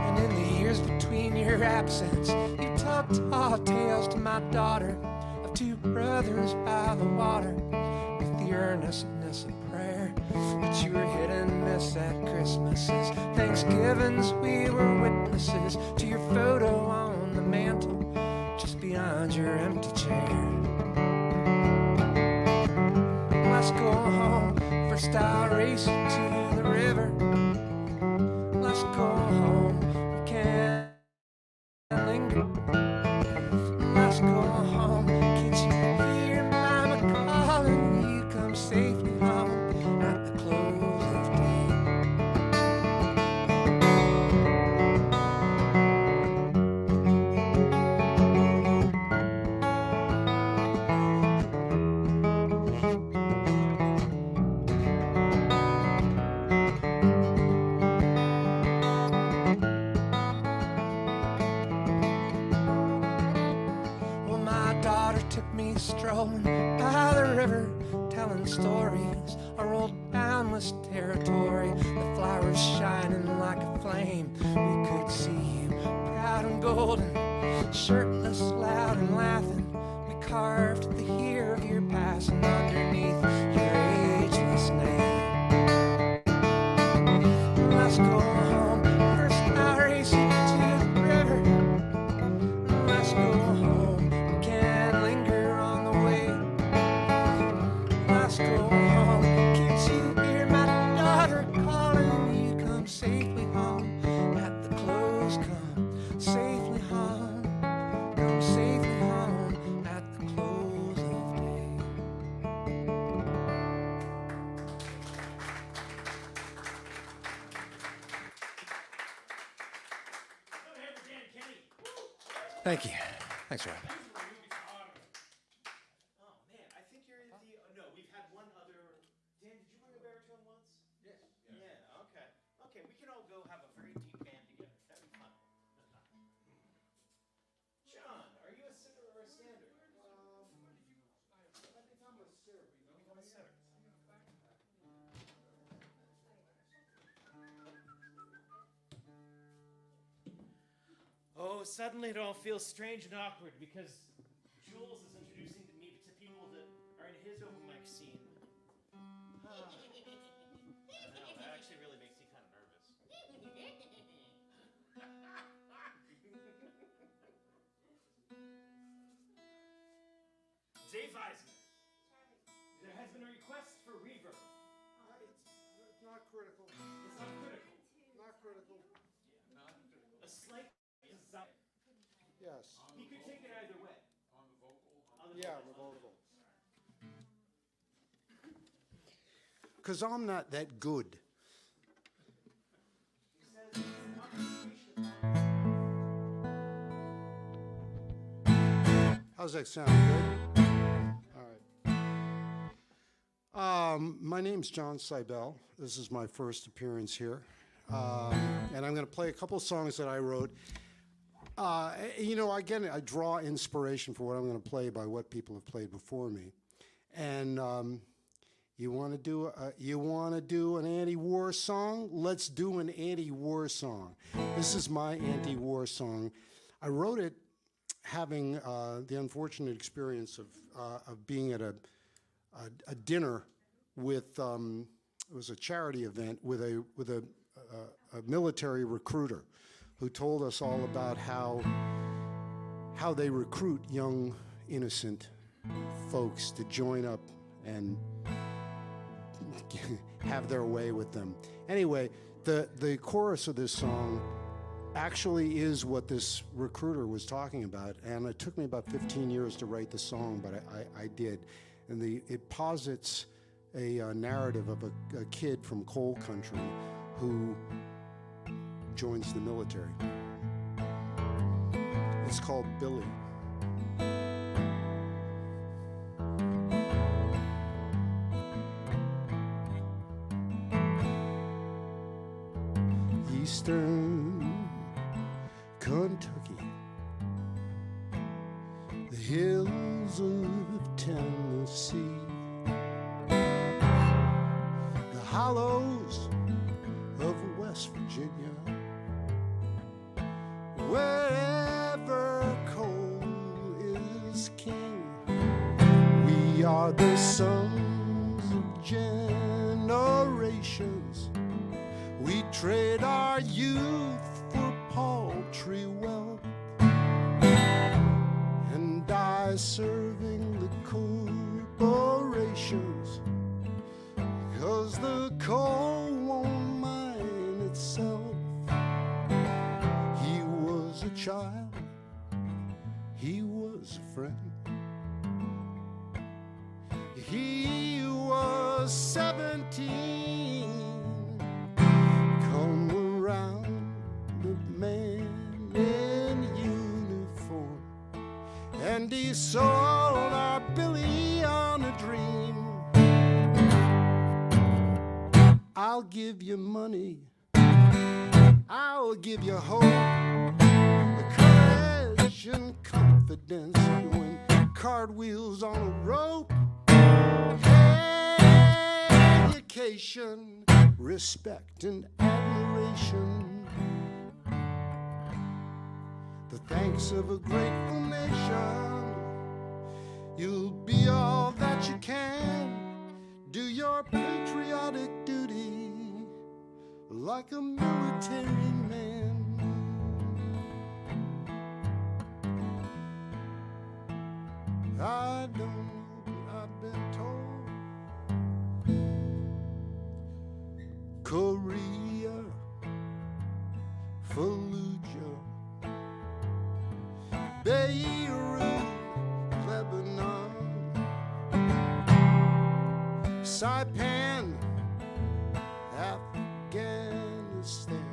And in the years between your absence, you told tall tales to my daughter of 2 brothers by the water, with the earnestness of prayer. But you were hit and miss at Christmases, Thanksgivings, we were witnesses to your photo on the mantle. behind your empty chair. Let's go home, first I'll race you to the river. Let's go home, we can't linger. Let's go home, can't you hear mama calling you? Come safely home at the close of day. Strolling by the river, telling stories. I rolled boundless territory, the flowers shining like a flame. We could see you proud and golden, shirtless, loud and laughing. We carved the year of your passing underneath your ageless name. Let's go home, first I'll race you to the river. Let's go home, we can't linger. Let's go home, can't you hear my daughter calling you? Come safely home at the close, come safely home, come safely home at the close of day. Thank you. Thanks, Rob. Oh, suddenly it all feels strange and awkward because Jules is introducing me to people that are in his open mic scene. I know, that actually really makes me kind of nervous. Dave Eisner, there has been a request for reverb. It's not critical. It's not critical. Not critical. A slight. Yes. He could take it either way. On the vocal? Yeah, on the vocal. Because I'm not that good. How's that sound? Good? All right. My name's John Seibel. This is my first appearance here. And I'm going to play a couple songs that I wrote. You know, again, I draw inspiration for what I'm going to play by what people have played before me. And you want to do an anti-war song? Let's do an anti-war song. This is my anti-war song. I wrote it having the unfortunate experience of being at a dinner with it was a charity event with a military recruiter who told us all about how they recruit young, innocent folks to join up and have their way with them. Anyway, the chorus of this song actually is what this recruiter was talking about, and it took me about 15 years to write the song, but I did. And it posits a narrative of a kid from coal country who joins the military. It's called Billy. Eastern Kentucky, the hills of Tennessee, the hollows of West Virginia, wherever coal is king. We are the sons of generations. We trade our youth for paltry wealth, and by serving the corporations, 'cause the coal won't mine itself. He was a child, he was a friend. He was 17, come around the man in uniform, and he sold our Billy on a dream. I'll give you money, I'll give you hope, courage and confidence, doing cartwheels on a rope. Education, respect and admiration, the thanks of a grateful nation. You'll be all that you can, do your patriotic duty like a military man. I don't know, but I've been told Korea, Fallujah, Beirut, Lebanon, Saipan, Afghanistan,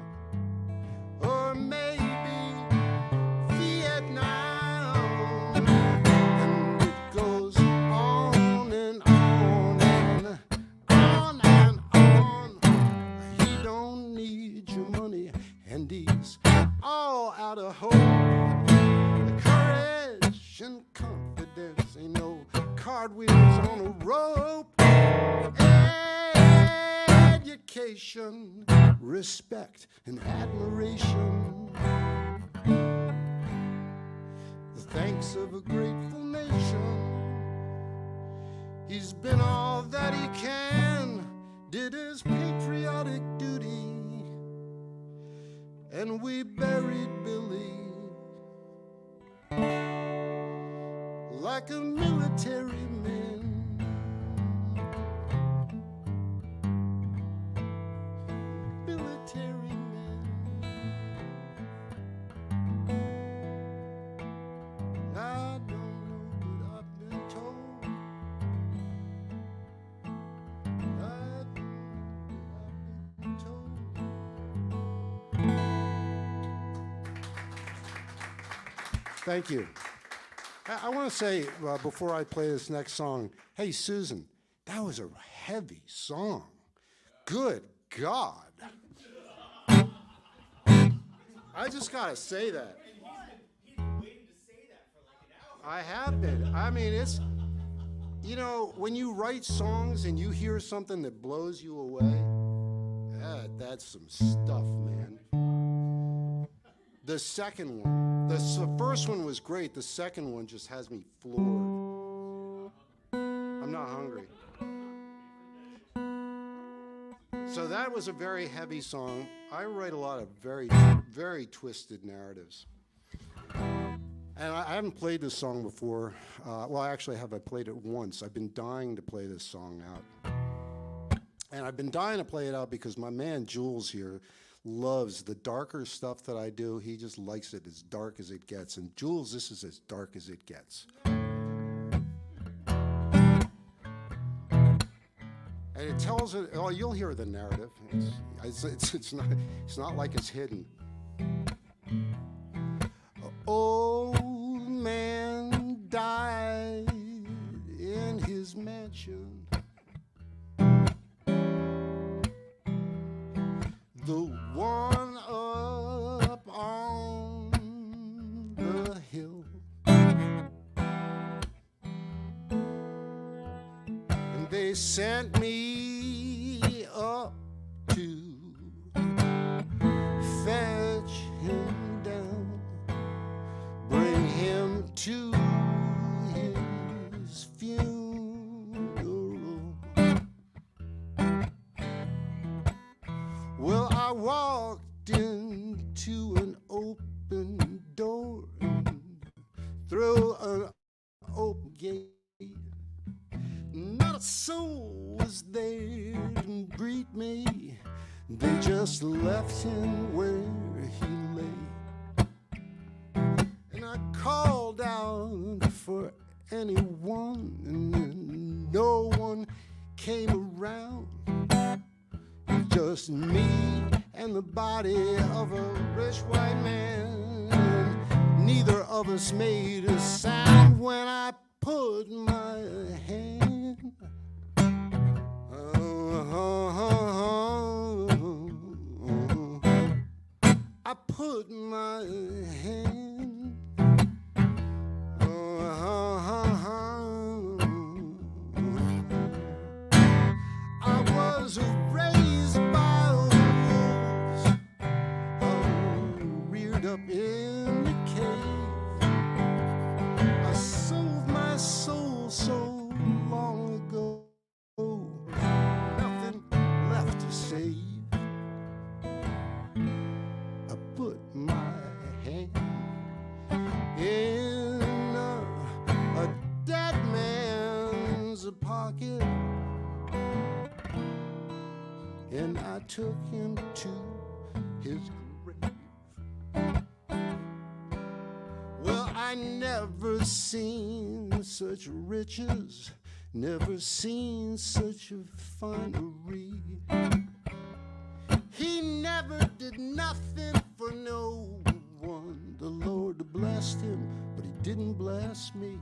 or maybe Vietnam. And it goes on and on and on and on. He don't need your money, and he's all out of hope. Courage and confidence, ain't no cartwheels on a rope. Education, respect, and admiration, the thanks of a grateful nation. He's been all that he can, did his patriotic duty, and we buried Billy like a military man. Military man. I don't know, but I've been told. I don't know, but I've been told. Thank you. I want to say, before I play this next song, hey, Susan, that was a heavy song. Good God. I just got to say that. He's been waiting to say that for like an hour. I have been. I mean, it's, you know, when you write songs and you hear something that blows you away, that's some stuff, man. The second one, the first one was great. The second one just has me floored. I'm not hungry. So that was a very heavy song. I write a lot of very, very twisted narratives. And I haven't played this song before. Well, actually, I played it once. I've been dying to play this song out. And I've been dying to play it out because my man Jules here loves the darker stuff that I do. He just likes it as dark as it gets. And Jules, this is as dark as it gets. And it tells it. Oh, you'll hear the narrative. It's not like it's hidden. Old man died in his mansion. The one up on the hill. And they sent me up to fetch him down, bring him to his funeral. Well, I walked into an open door and through an open gate. Not a soul was there to greet me. They just left him where he lay. And I called out for anyone, and no one came around. Just me and the body of a rich white man. Neither of us made a sound when I put my hand. I put my hand. I was raised by wolves, reared up in the cave. I sold my soul so long ago, nothing left to save. I put my hand in a dead man's pocket, and I took him to his grave. Well, I never seen such riches, never seen such a finery. He never did nothing for no one. The Lord blessed him, but he didn't bless me.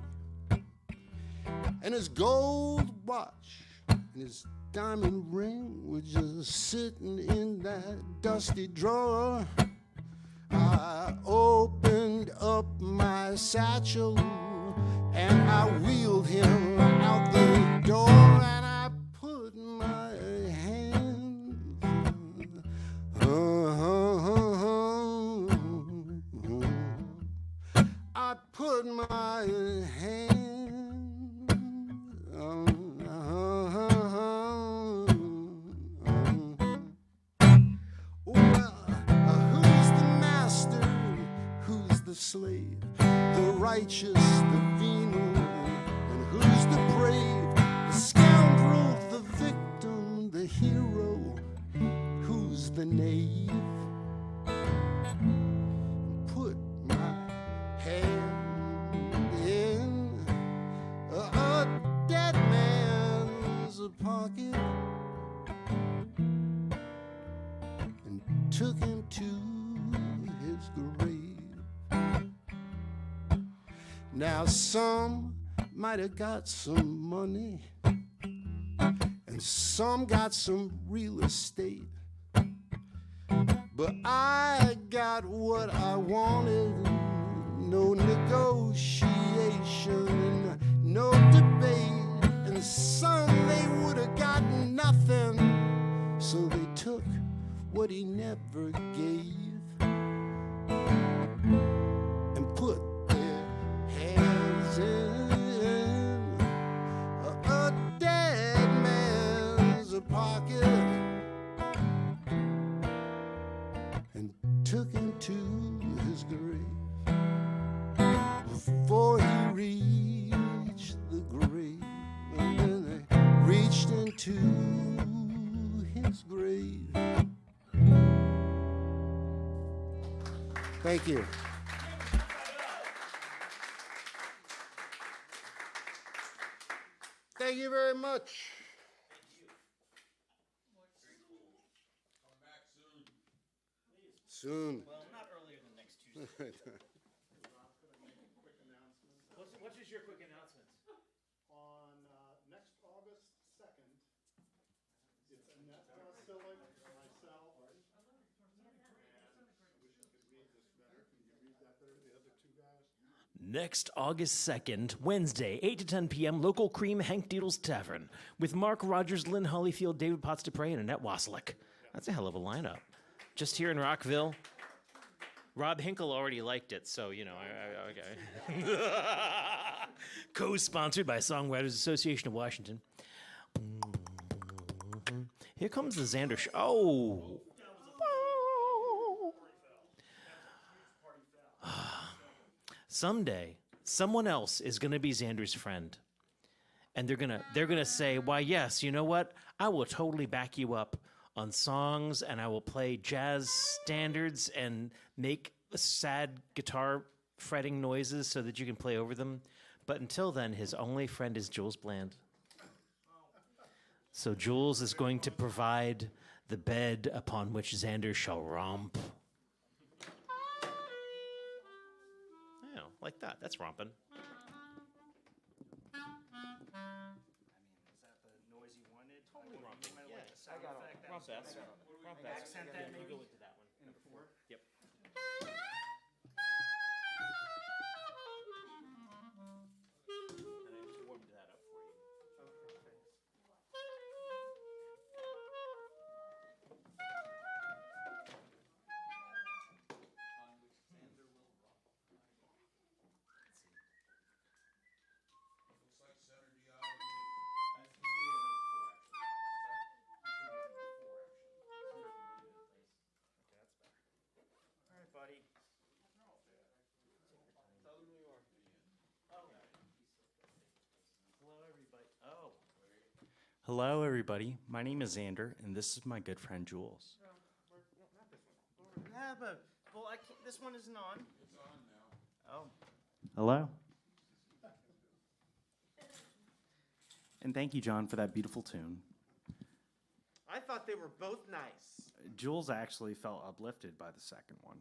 And his gold watch and his diamond ring were just sitting in that dusty drawer. I opened up my satchel and I wheeled him out the door, and I put my hand. I put my hand. Slave, the righteous, the venal, and who's the brave, the scoundrel, the victim, the hero, who's the knave? Put my hand in a dead man's pocket and took him to his grave. Now some might have got some money, and some got some real estate, but I got what I wanted. No negotiation, no debate. And some they would have gotten nothing, so they took what he never gave and put in a dead man's pocket and took him to his grave. Before he reached the grave, and then they reached into his grave. Thank you. Thank you very much. Soon. Well, not earlier than next Tuesday. What's just your quick announcement? On next August 2nd, it's Annette Sillick, myself, and I wish I could read this better. Can you read that better? The other two guys? Next August 2nd, Wednesday, 8 to 10 p.m., local Cream Hank Deedles Tavern with Mark Rogers, Lynn Hollyfield, David Potts Dupre, and Annette Wasilick. That's a hell of a lineup. Just here in Rockville. Rob Hinkle already liked it, so, you know, okay. Co-sponsored by Songwriters Association of Washington. Here comes the Xander Show. Oh! Someday, someone else is going to be Xander's friend. And they're gonna say, why, yes, you know what? I will totally back you up on songs, and I will play jazz standards and make sad guitar fretting noises so that you can play over them. But until then, his only friend is Jules Bland. So Jules is going to provide the bed upon which Xander shall romp. Yeah, like that. That's romping. Totally romping. Yes, I got it. Romp best. Romp best. Accent that, maybe. Go into that one. In the 4? Yep. And I just warmed that up for you. Okay, thanks. All right, buddy. Tell them who you are. Oh. Hello, everybody. Oh. Hello, everybody. My name is Xander, and this is my good friend Jules. Not this one. Yeah, but well, I can't, this one isn't on. It's on now. Oh. Hello. And thank you, John, for that beautiful tune. I thought they were both nice. Jules actually felt uplifted by the second one.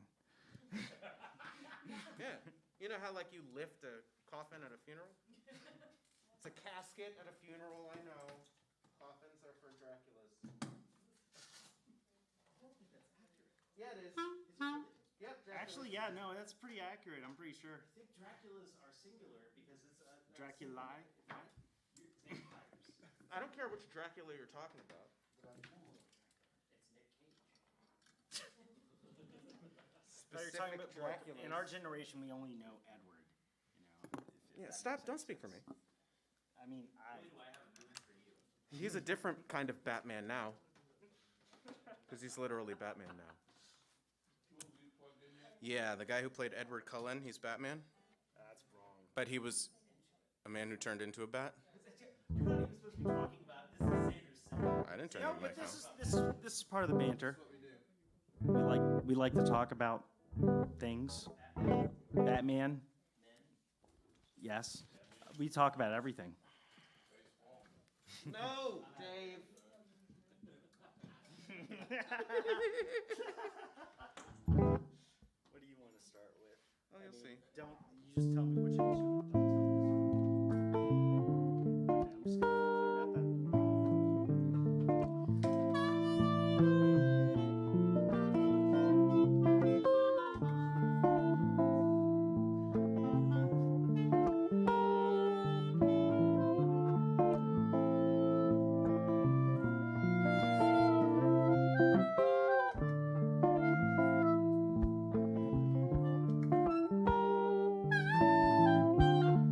Yeah. You know how like you lift a coffin at a funeral? It's a casket at a funeral, I know. Coffins are for Draculas. Yeah, it is. Yep, Dracula. Actually, yeah, no, that's pretty accurate. I'm pretty sure. I think Draculas are singular because it's Draculae. I don't care which Dracula you're talking about. It's Nick Cage. Specific Draculas. In our generation, we only know Edward. You know. Yeah, stop. Don't speak for me. I mean, He's a different kind of Batman now. Because he's literally Batman now. Yeah, the guy who played Edward Cullen, he's Batman. That's wrong. But he was a man who turned into a bat. You're not even supposed to be talking about this. Is Xander's. I didn't turn No, into my but house. this is part of the banter. We like to talk about things. Batman. Yes. We talk about everything. No, Dave. What do you want to start with? Oh, you'll see. Don't you just tell me which instrument? Don't tell me. Okay, I'm just gonna clear it up then.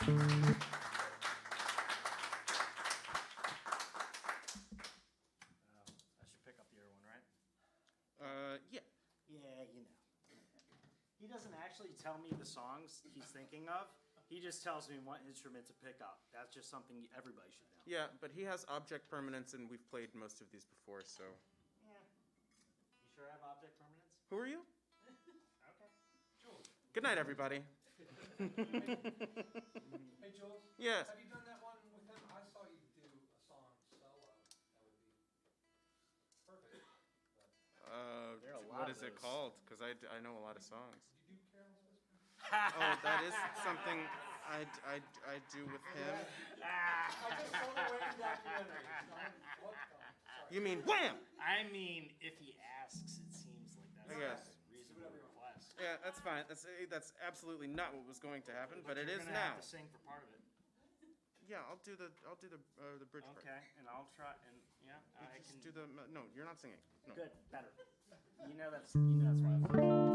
I should pick up the other one, right? Yeah. Yeah, you know. He doesn't actually tell me the songs he's thinking of. He just tells me what instrument to pick up. That's just something everybody should know. Yeah, but he has object permanence, and we've played most of these before, so. Yeah. You sure I have object permanence? Who are you? Okay. Jules. Good night, everybody. Hey, Jules? Yes. Have you done that one with him? I saw you do a song solo. That would be perfect. There are a lot What of is it those. called? Because I know a lot of songs. Did you do Carol's Whisper? Oh, that is something I do with him. I just saw the Wayne documentary. Sorry. You mean wham? I mean, if he asks, it seems like that's I guess. a reasonable request. Yeah, that's fine. That's absolutely not what was going to happen, but it You're is gonna now. have to sing for part of it. Yeah, I'll do the bridge part. Okay, and I'll try, and yeah, I Just can. do the no. You're not singing. No. Good, better. You know that's why I'm thinking.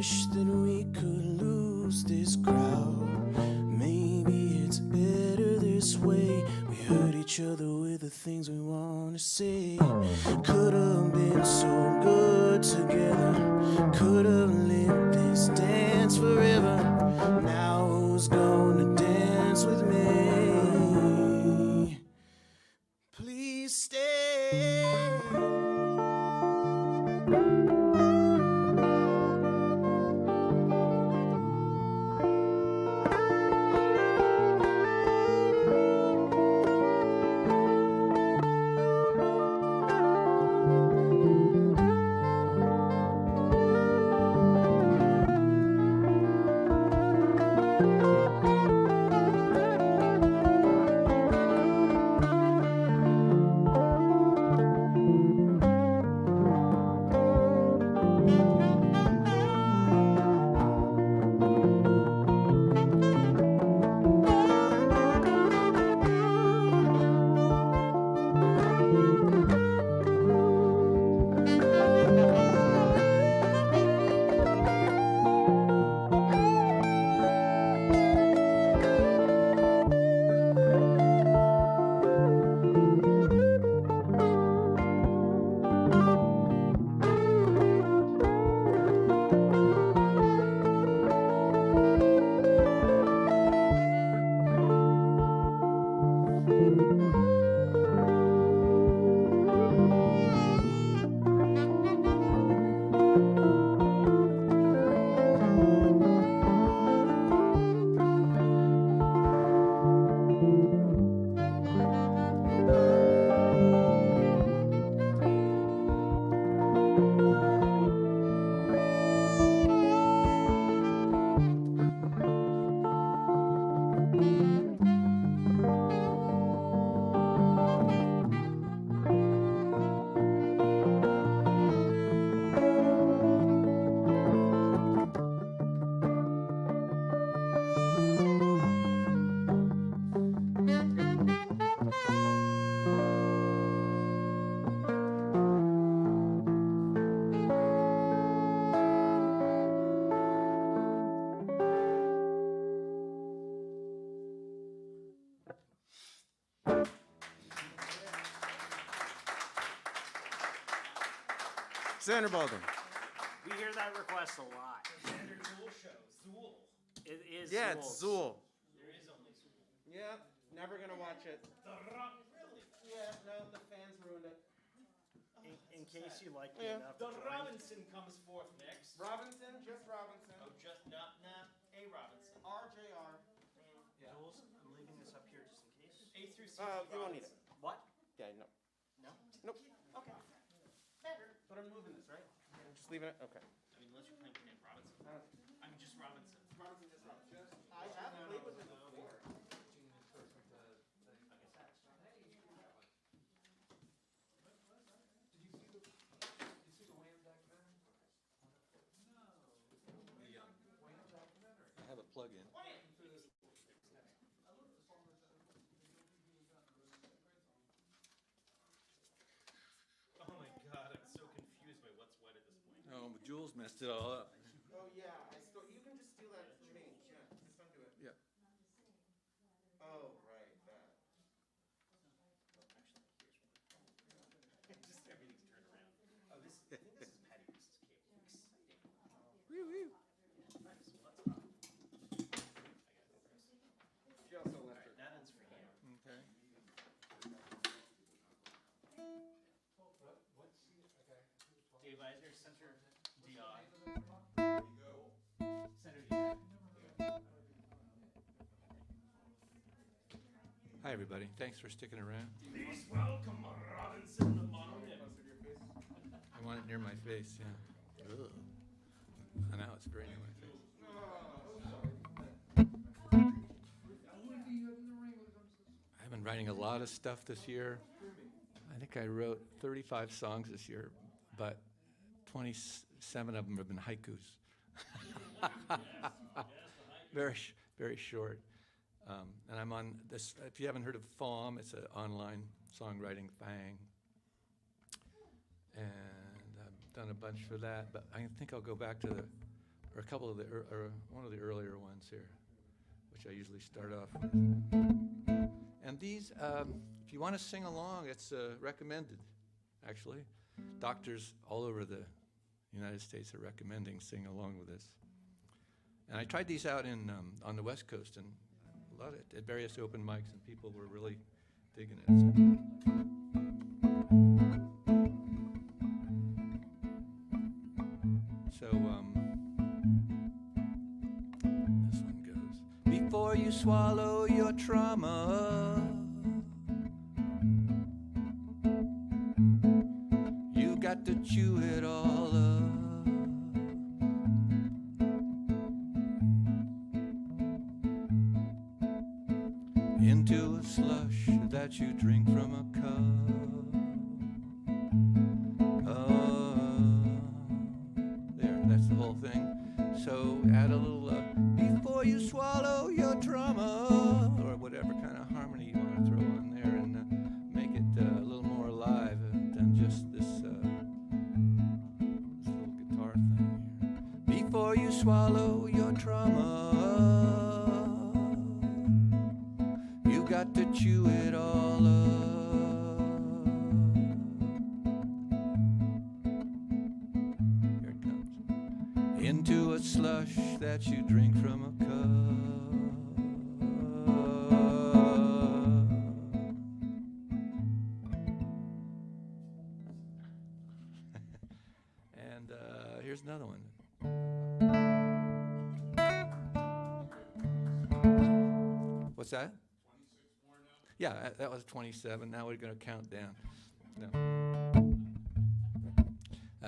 wish that we could lose this crowd. Maybe it's better this way. We hurt each other with the things we want to say. Could have been so good together. Could have lived this dance forever. Now who's gonna dance with me? Please stay. Xander Baldwin. We hear that request a lot. Xander Zool show. Zool. It is Yeah, it's Zool. There is only Zool. Yeah, never gonna watch it. Yeah, no, the fans ruined it. In case you like Yeah. enough. The Robinson comes forth next. Robinson, just Robinson. Oh, just not A Robinson. RJR. Jules, I'm leaving this up here just in case. A through C. You won't need it. What? Yeah, no. No? Nope. Okay. But I'm moving this, right? I'm just leaving it? Okay. I mean, unless you're playing with Robinson. I'm just Robinson. Robinson, just Robinson. I have played with him before. I have a plug-in. Oh my god, I'm so confused by what's what at this point. Oh, but Jules messed it all up. Oh, yeah, you can just steal that from me. Yeah, just undo it. Yeah. Oh, right, that. Just everything's turned around. Oh, I think this is Patty Reese's cable. Exciting. Woo woo. Nice. Well, that's fine. She also left her. That one's for you. Okay. Dave Eisner, Center Dion. Center Dion. Hi, everybody. Thanks for sticking around. Please welcome Robinson the Mononym. I want it near my face, yeah. Ugh. I know, it's very near my face. I've been writing a lot of stuff this year. I think I wrote 35 songs this year, but 27 of them have been haikus. Very short. And I'm on this, if you haven't heard of FAWM, it's an online songwriting thing. And I've done a bunch for that, but I think I'll go back to the or a couple of the, or one of the earlier ones here, which I usually start off with. And these, if you want to sing along, it's recommended, actually. Doctors all over the United States are recommending sing along with this. And I tried these out in on the West Coast and loved it at various open mics, and people were really digging it. So this one goes. Before you swallow your trauma, you got to chew it all up. Into a slush that you drink from a cup. There, that's the whole thing. So add a little before you swallow your trauma, or whatever kind of harmony you want to throw on there, and make it a little more alive than just this little guitar thing here. Before you swallow your trauma, you got to chew it all up. Here it comes. Into a slush that you drink from a cup. And here's another one. What's that? Yeah, that was 27. Now we're going to count down. No.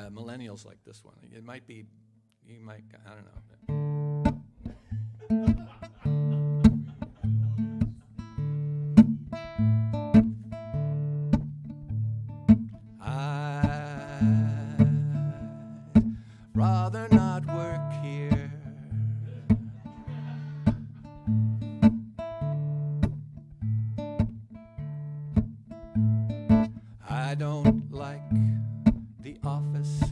Millennials like this one. It might be, you might, I don't know. I'd rather not work here. I don't like the office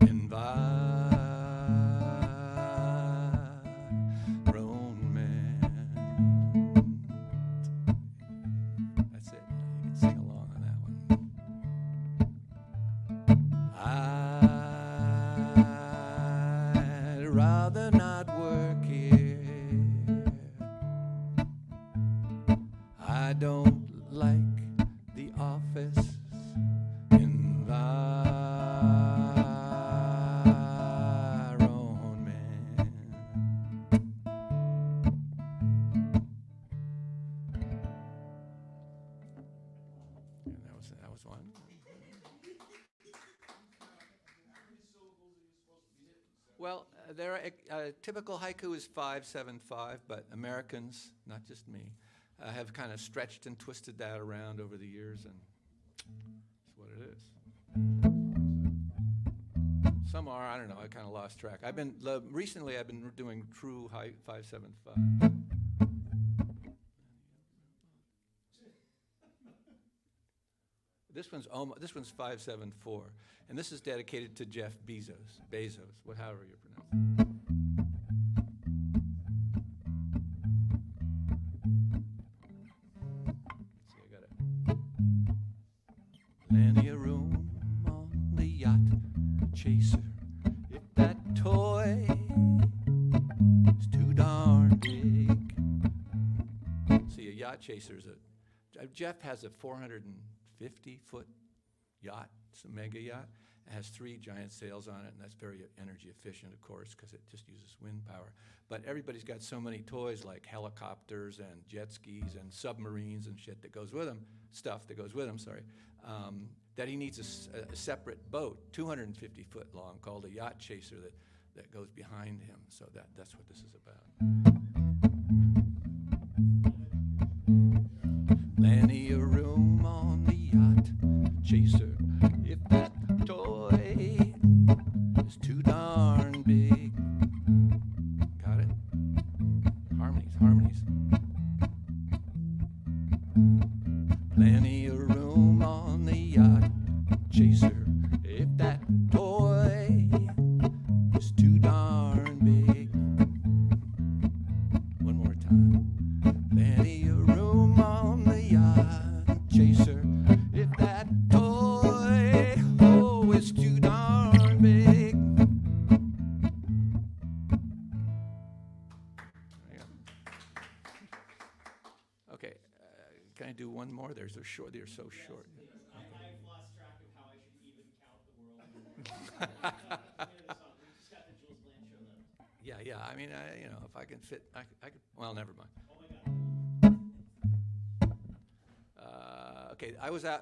environment. That's it. You can sing along on that one. I'd rather not work here. I don't like the office environment. And that was one. Well, typical haiku is 5-7-5, but Americans, not just me, have kind of stretched and twisted that around over the years, and that's what it is. Some are, I don't know, I kind of lost track. Recently I've been doing true 5-7-5. This one's 5-7-4, and this is dedicated to Jeff Bezos, however you pronounce it. See, I got it. Plenty of room on the yacht chaser. If that toy is too darn big. See, a yacht chaser is Jeff has a 450-foot yacht. It's a mega yacht. It has 3 giant sails on it, and that's very energy efficient, of course, because it just uses wind power. But everybody's got so many toys like helicopters and jet skis and submarines and shit that goes with them, that he needs a separate boat, 250 foot long, called a yacht chaser that goes behind him. So that's what this is about. Plenty of room on the yacht chaser. If that toy is too darn big. Got it? Harmonies. Plenty of room on the yacht chaser. If that toy is too darn do one more? They're so short. They're so short. I've lost track of how I should even count the world. We just got the Jules Bland show though. Yeah. I mean, if I can fit, I could. Well, never mind. Oh my God. Okay,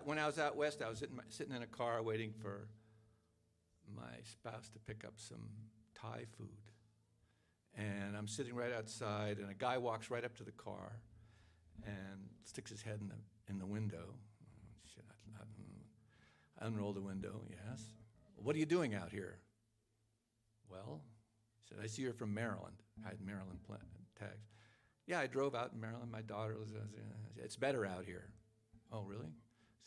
when I was out west, I was sitting in a car waiting for my spouse to pick up some Thai food. And I'm sitting right outside, and a guy walks right up to the car and sticks his head in the window. Oh, shit, I unroll the window, yes. What are you doing out here? Well, he said, I see you're from Maryland. I had Maryland tags. Yeah, I drove out in Maryland. My daughter was, it's better out here. Oh, really?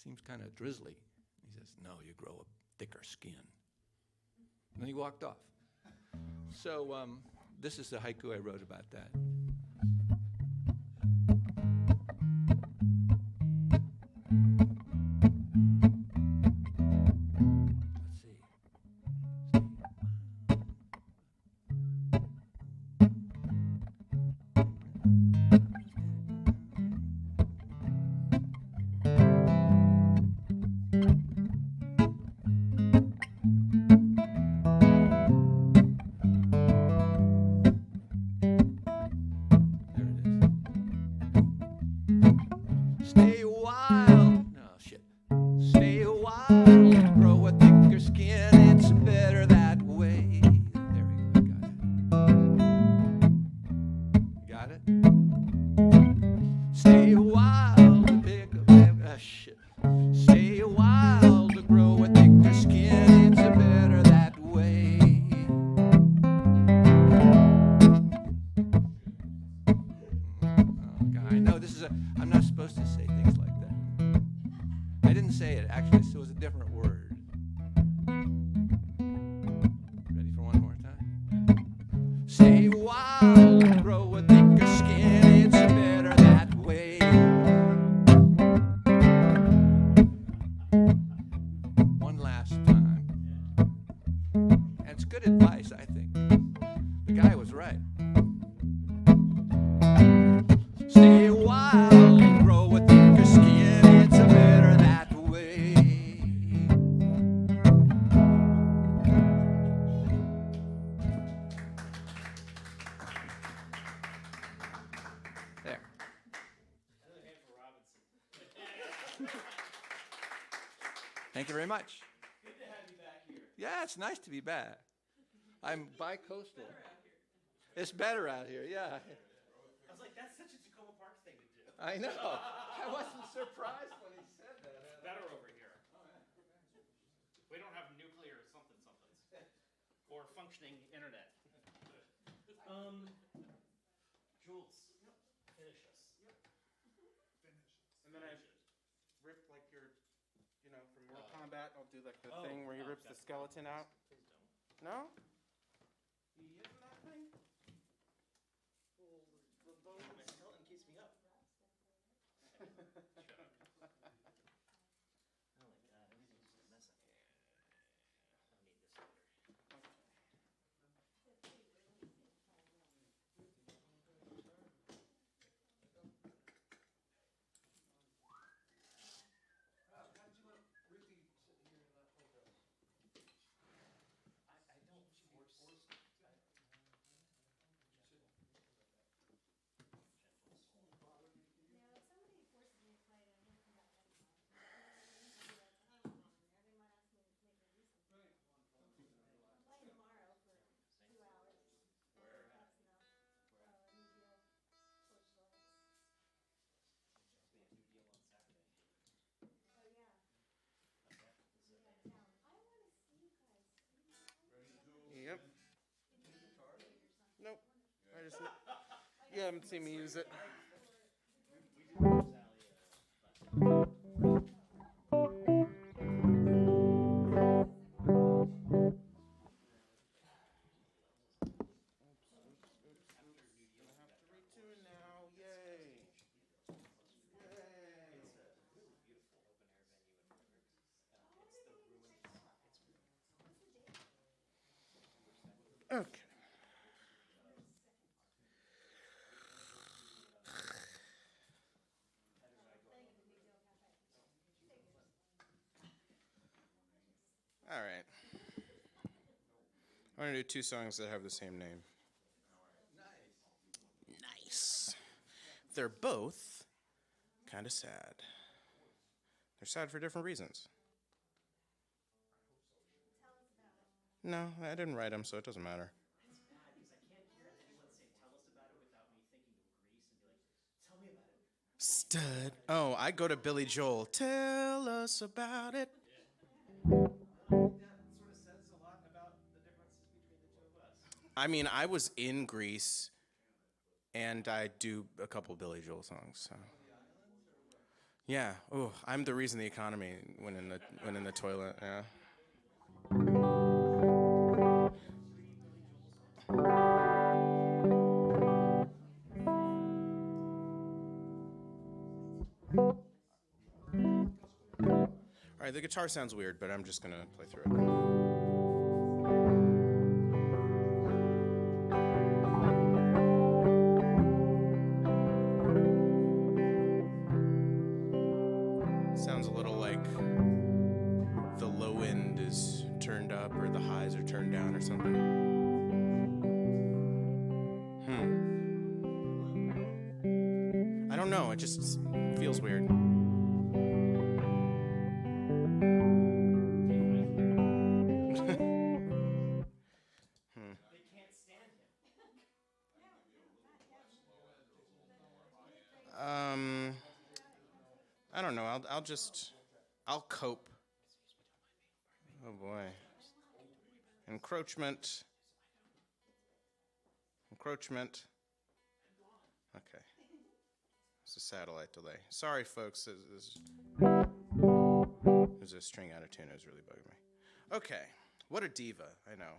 Seems kind of drizzly. He says, no, you grow a thicker skin. And then he walked off. So this is the haiku I wrote about that. Let's see. Stay a while. No, shit. Stay a while. Grow a thicker skin. It's better that way. There we go. Got it? Stay a while. Shit. Stay a while to grow a thicker skin. It's better that way. I know this is I'm not supposed to say things like that. I didn't say it, actually, so it was a different word. Ready for one more time? Stay a while, grow a thicker skin, it's better that way. One last time. And it's good advice, I think. The guy was right. Stay a while, grow a thicker skin, it's better that way. There. Another hand for Robinson. Thank you very much. Good to have you back here. Yeah, it's nice to be back. I'm bi-coastal. It's better out here, yeah. I was like, that's such a Takoma Park thing to do. I know. I wasn't surprised when he said that. It's better over here. We don't have nuclear somethings. Or functioning internet. Jules, finish us. And then I rip like your, from Mortal Kombat. I'll do like the thing where he rips the skeleton out. Please don't. No? You using that thing? My skeleton keeps me up. Oh my God, everything's just a mess up here. I'll need this later. I don't. She works. Yep. Nope. You haven't seen me use it. Okay. All right. I'm going to do 2 songs that have the same name. Nice. They're both kind of sad. They're sad for different reasons. No, I didn't write them, so it doesn't matter. It's bad because I can't hear anyone say "tell us about it" without me thinking of Grease and be like, "Tell me about it." Stud. Oh, I go to Billy Joel. Tell us about it. That sort of says a lot about the differences between the two of us. I mean, I was in Grease, and I do a couple Billy Joel songs. So. Yeah. Oh, I'm the reason the economy went in the toilet. Yeah. All right, the guitar sounds weird, but I'm just gonna play through it. Sounds a little like the low end is turned up or the highs are turned down or something. I don't know, it just feels weird. I don't know. I'll cope. Oh boy. Encroachment. Okay. It's a satellite delay. Sorry, folks. There's a string out of tune. It was really bugging me. Okay. What a diva. I know.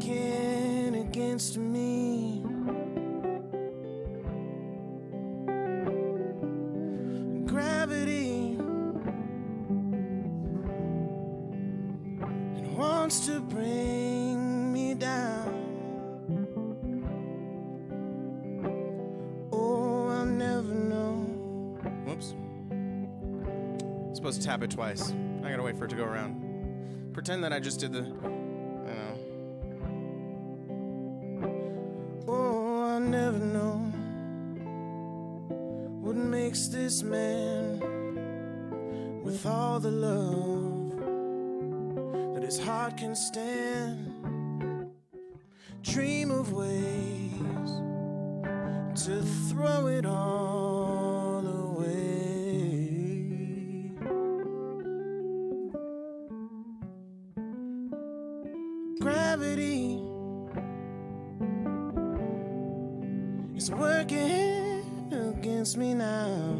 working against me. Gravity, it wants to bring me down. Oh, I'll never know. Whoops. Supposed to tap it twice. I gotta wait for it to go around. Pretend that I just did the, you know. Oh, I'll never know what makes this man, with all the love that his heart can stand, dream of ways to throw it all away. Gravity is working against me now.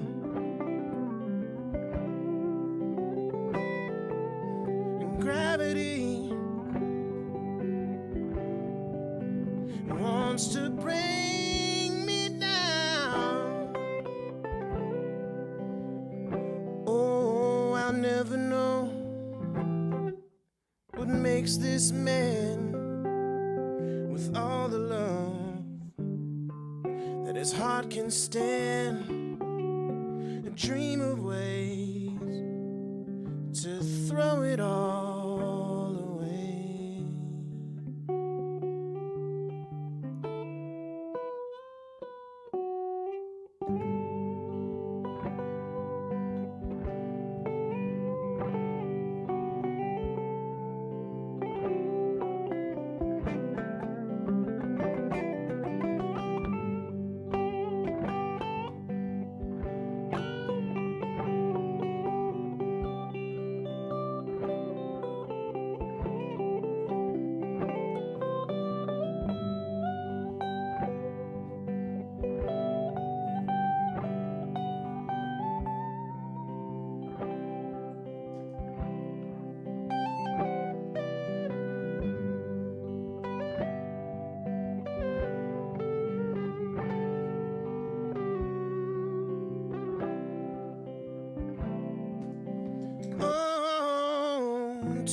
wants to bring me down. Oh, I'll never know what makes this man with all the love that his heart can stand, and dream of ways to throw it all away.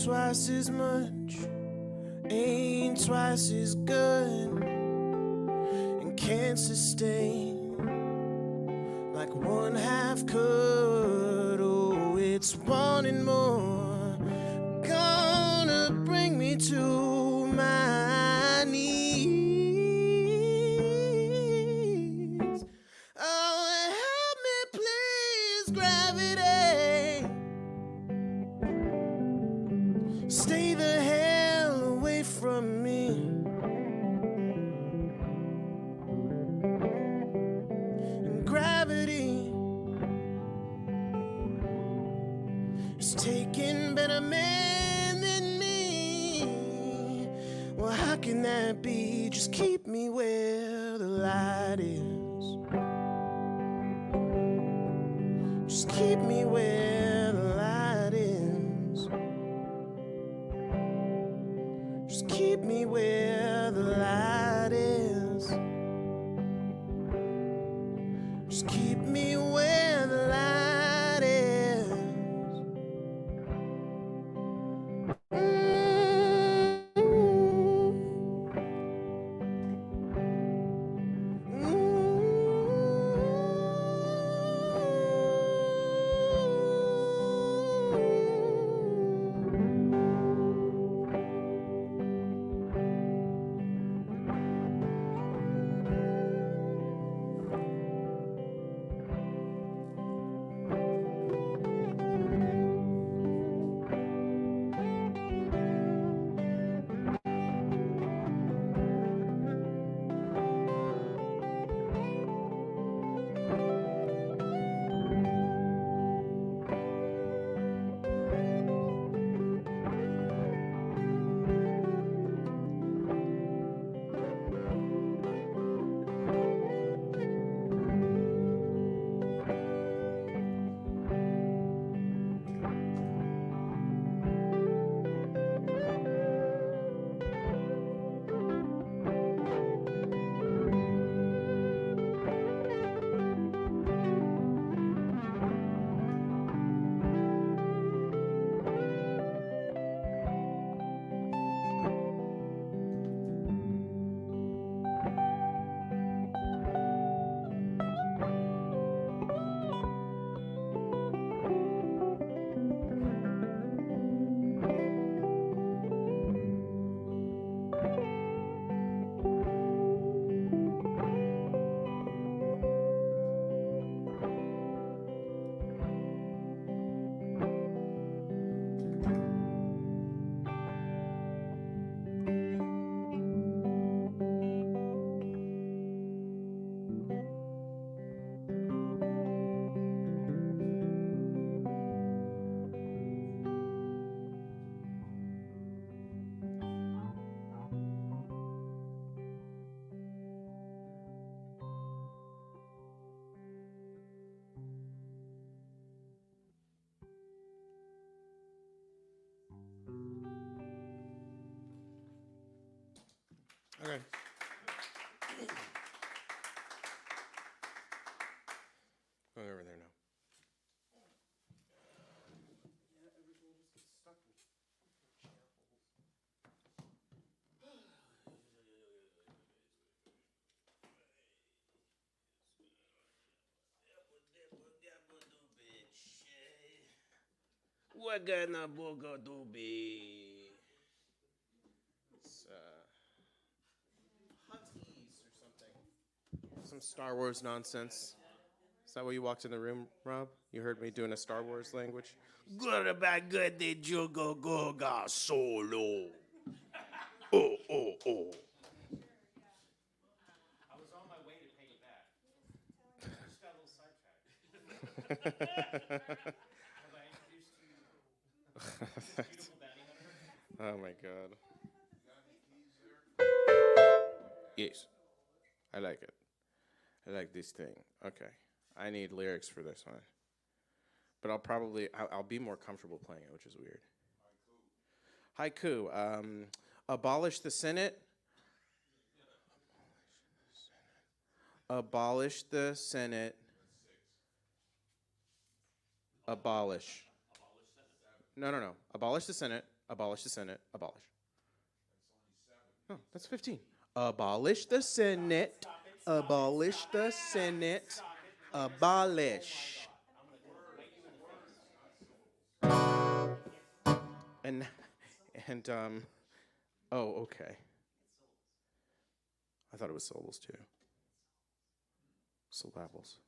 Twice as much ain't twice as good, and can't sustain like one half could. Oh, it's wanting more, gonna bring me to my knees. Oh, help me please, gravity. Stay the hell away from me. And gravity is taking better men than me. Well, how can that be? Just keep me where the light is. Just keep me where the light is. Just keep me where the light is. Just keep me where the light is. Okay. We're gonna booga doobie. It's Hutties or something. Some Star Wars nonsense. Is that why you walked in the room, Rob? You heard me doing a Star Wars language? Good about good de jugo goga solo. Oh, oh, oh. I was on my way to pay you back. I just got a little sidetracked. Have I introduced you to beautiful bounty hunter? Oh my god. Yes. I like it. I like this thing. Okay. I need lyrics for this one. But I'll be more comfortable playing it, which is weird. Haiku. Abolish the Senate. Abolish the Senate. Abolish. No. Abolish the Senate. Abolish the Senate. Abolish. Oh, that's 15. Abolish the Senate. Abolish the Senate. Abolish. And oh, okay. I thought it was syllables too. Syllables.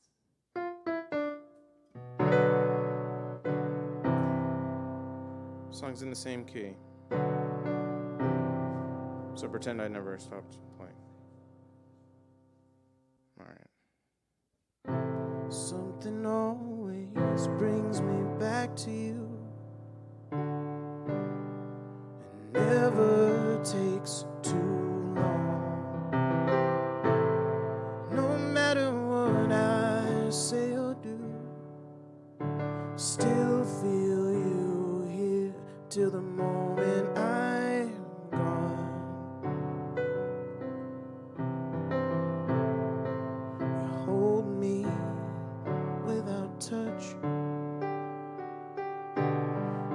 Song's in the same key. So pretend I never stopped playing. All right. Something always brings me back to you. It never takes too long. No matter what I say or do, still feel you here till the moment I'm gone. You hold me without touch.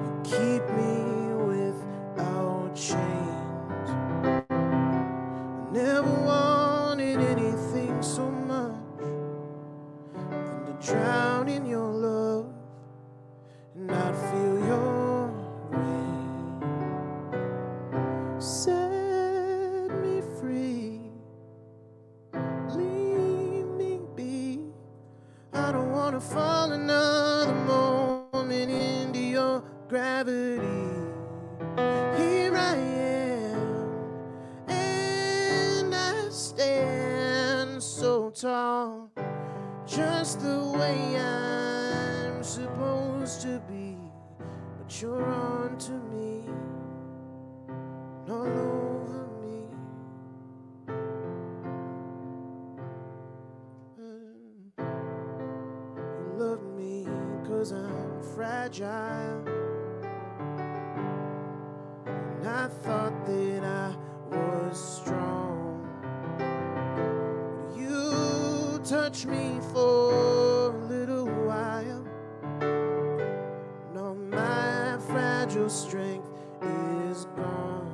You keep me without chains. I never wanted anything so much than to drown in your love and not feel your rain. Set me free, leave me be. I don't wanna fall another moment into your gravity. Here I am, and I stand so tall, just the way I'm supposed to be. But you're on to me, and all over me. You love me 'cause I'm fragile, and I thought that I was strong. You touch me for a little while, and all my fragile strength is gone.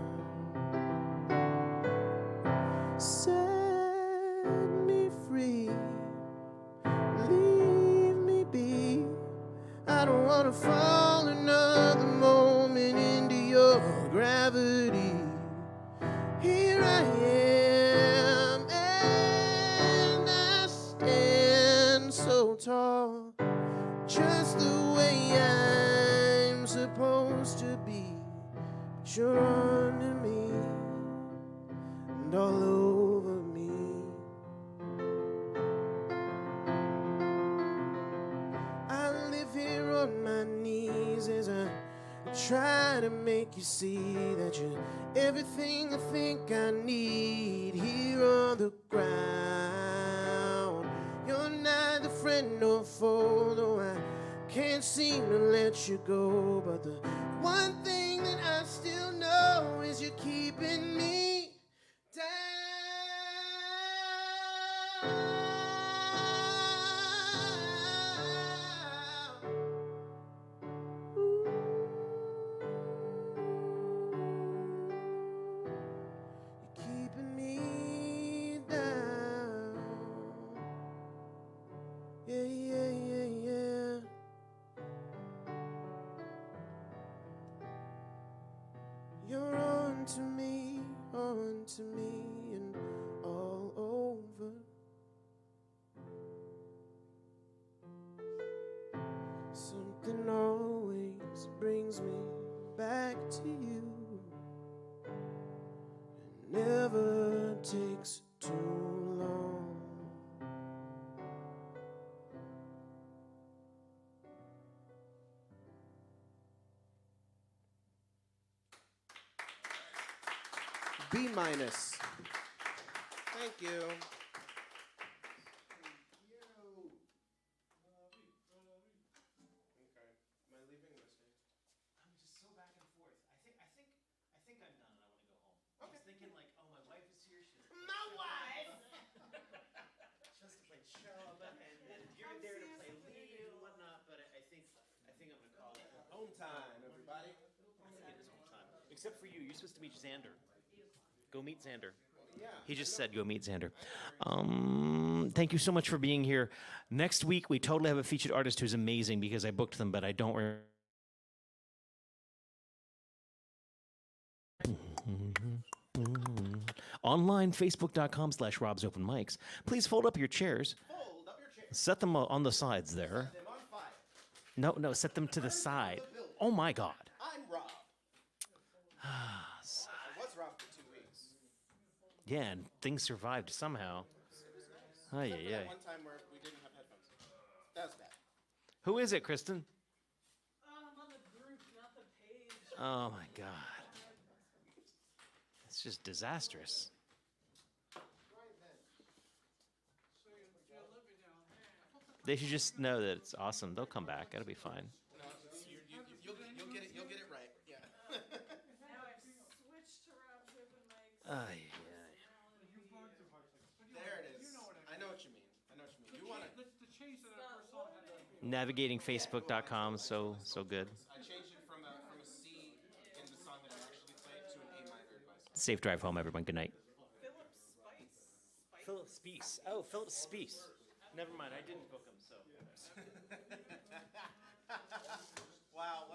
Set me free, leave me be. I don't wanna fall another moment into your gravity. Here I am, and I stand so tall, just the way I'm supposed to be. But you're under me and all over me. I live here on my knees as I try to make you see that you're everything I think I need. Here on the ground, you're neither friend nor foe. No, I can't seem to let you go, but the one thing that I still know is you're keeping me down. Keeping me down. Yeah, yeah, yeah, yeah. never takes too long. B minus. Thank you. Okay. Am I leaving, Misty? I'm just so back and forth. I think I'm done and I want to go home. I was thinking like, oh, my wife is here. She My wife! She has to play Chubb, and you're there to play lead and whatnot. But I think I'm gonna call it Home time, everybody. I think it is home time. Except for you, you're supposed to meet Xander. Go meet Xander. Yeah. He just said go meet Xander. Thank you so much for being here. Next week we totally have a featured artist who's amazing because I booked them, but I don't. Online, facebook.com/Rob's Open Mics. Please fold up your chairs. Fold up your chair. Set them on the sides there. Them on fire. No, set them to the side. Oh my God. I'm Rob. I was Rob for 2 weeks. Yeah, and things survived somehow. It was nice. Oh, Except for yeah. that one time where we didn't have headphones. That was bad. Who is it, Kristen? I'm on the group, not the page. Oh my God. It's just disastrous. They should just know that it's awesome. They'll come back. It'll be fine. No, you'll get it. You'll get it right. Yeah. Now I've switched to Rob's Open Mics. Ay, There it is. I know what you mean. You want it. The change that that first song had to Navigating Facebook.com, so good. I changed it from a C in the song that I actually played to an A minor in my song. Safe drive home, everyone. Good night. Philip Spice. Philip Spies. Oh, Philip Spies. Never mind. I didn't book him, so. Wow.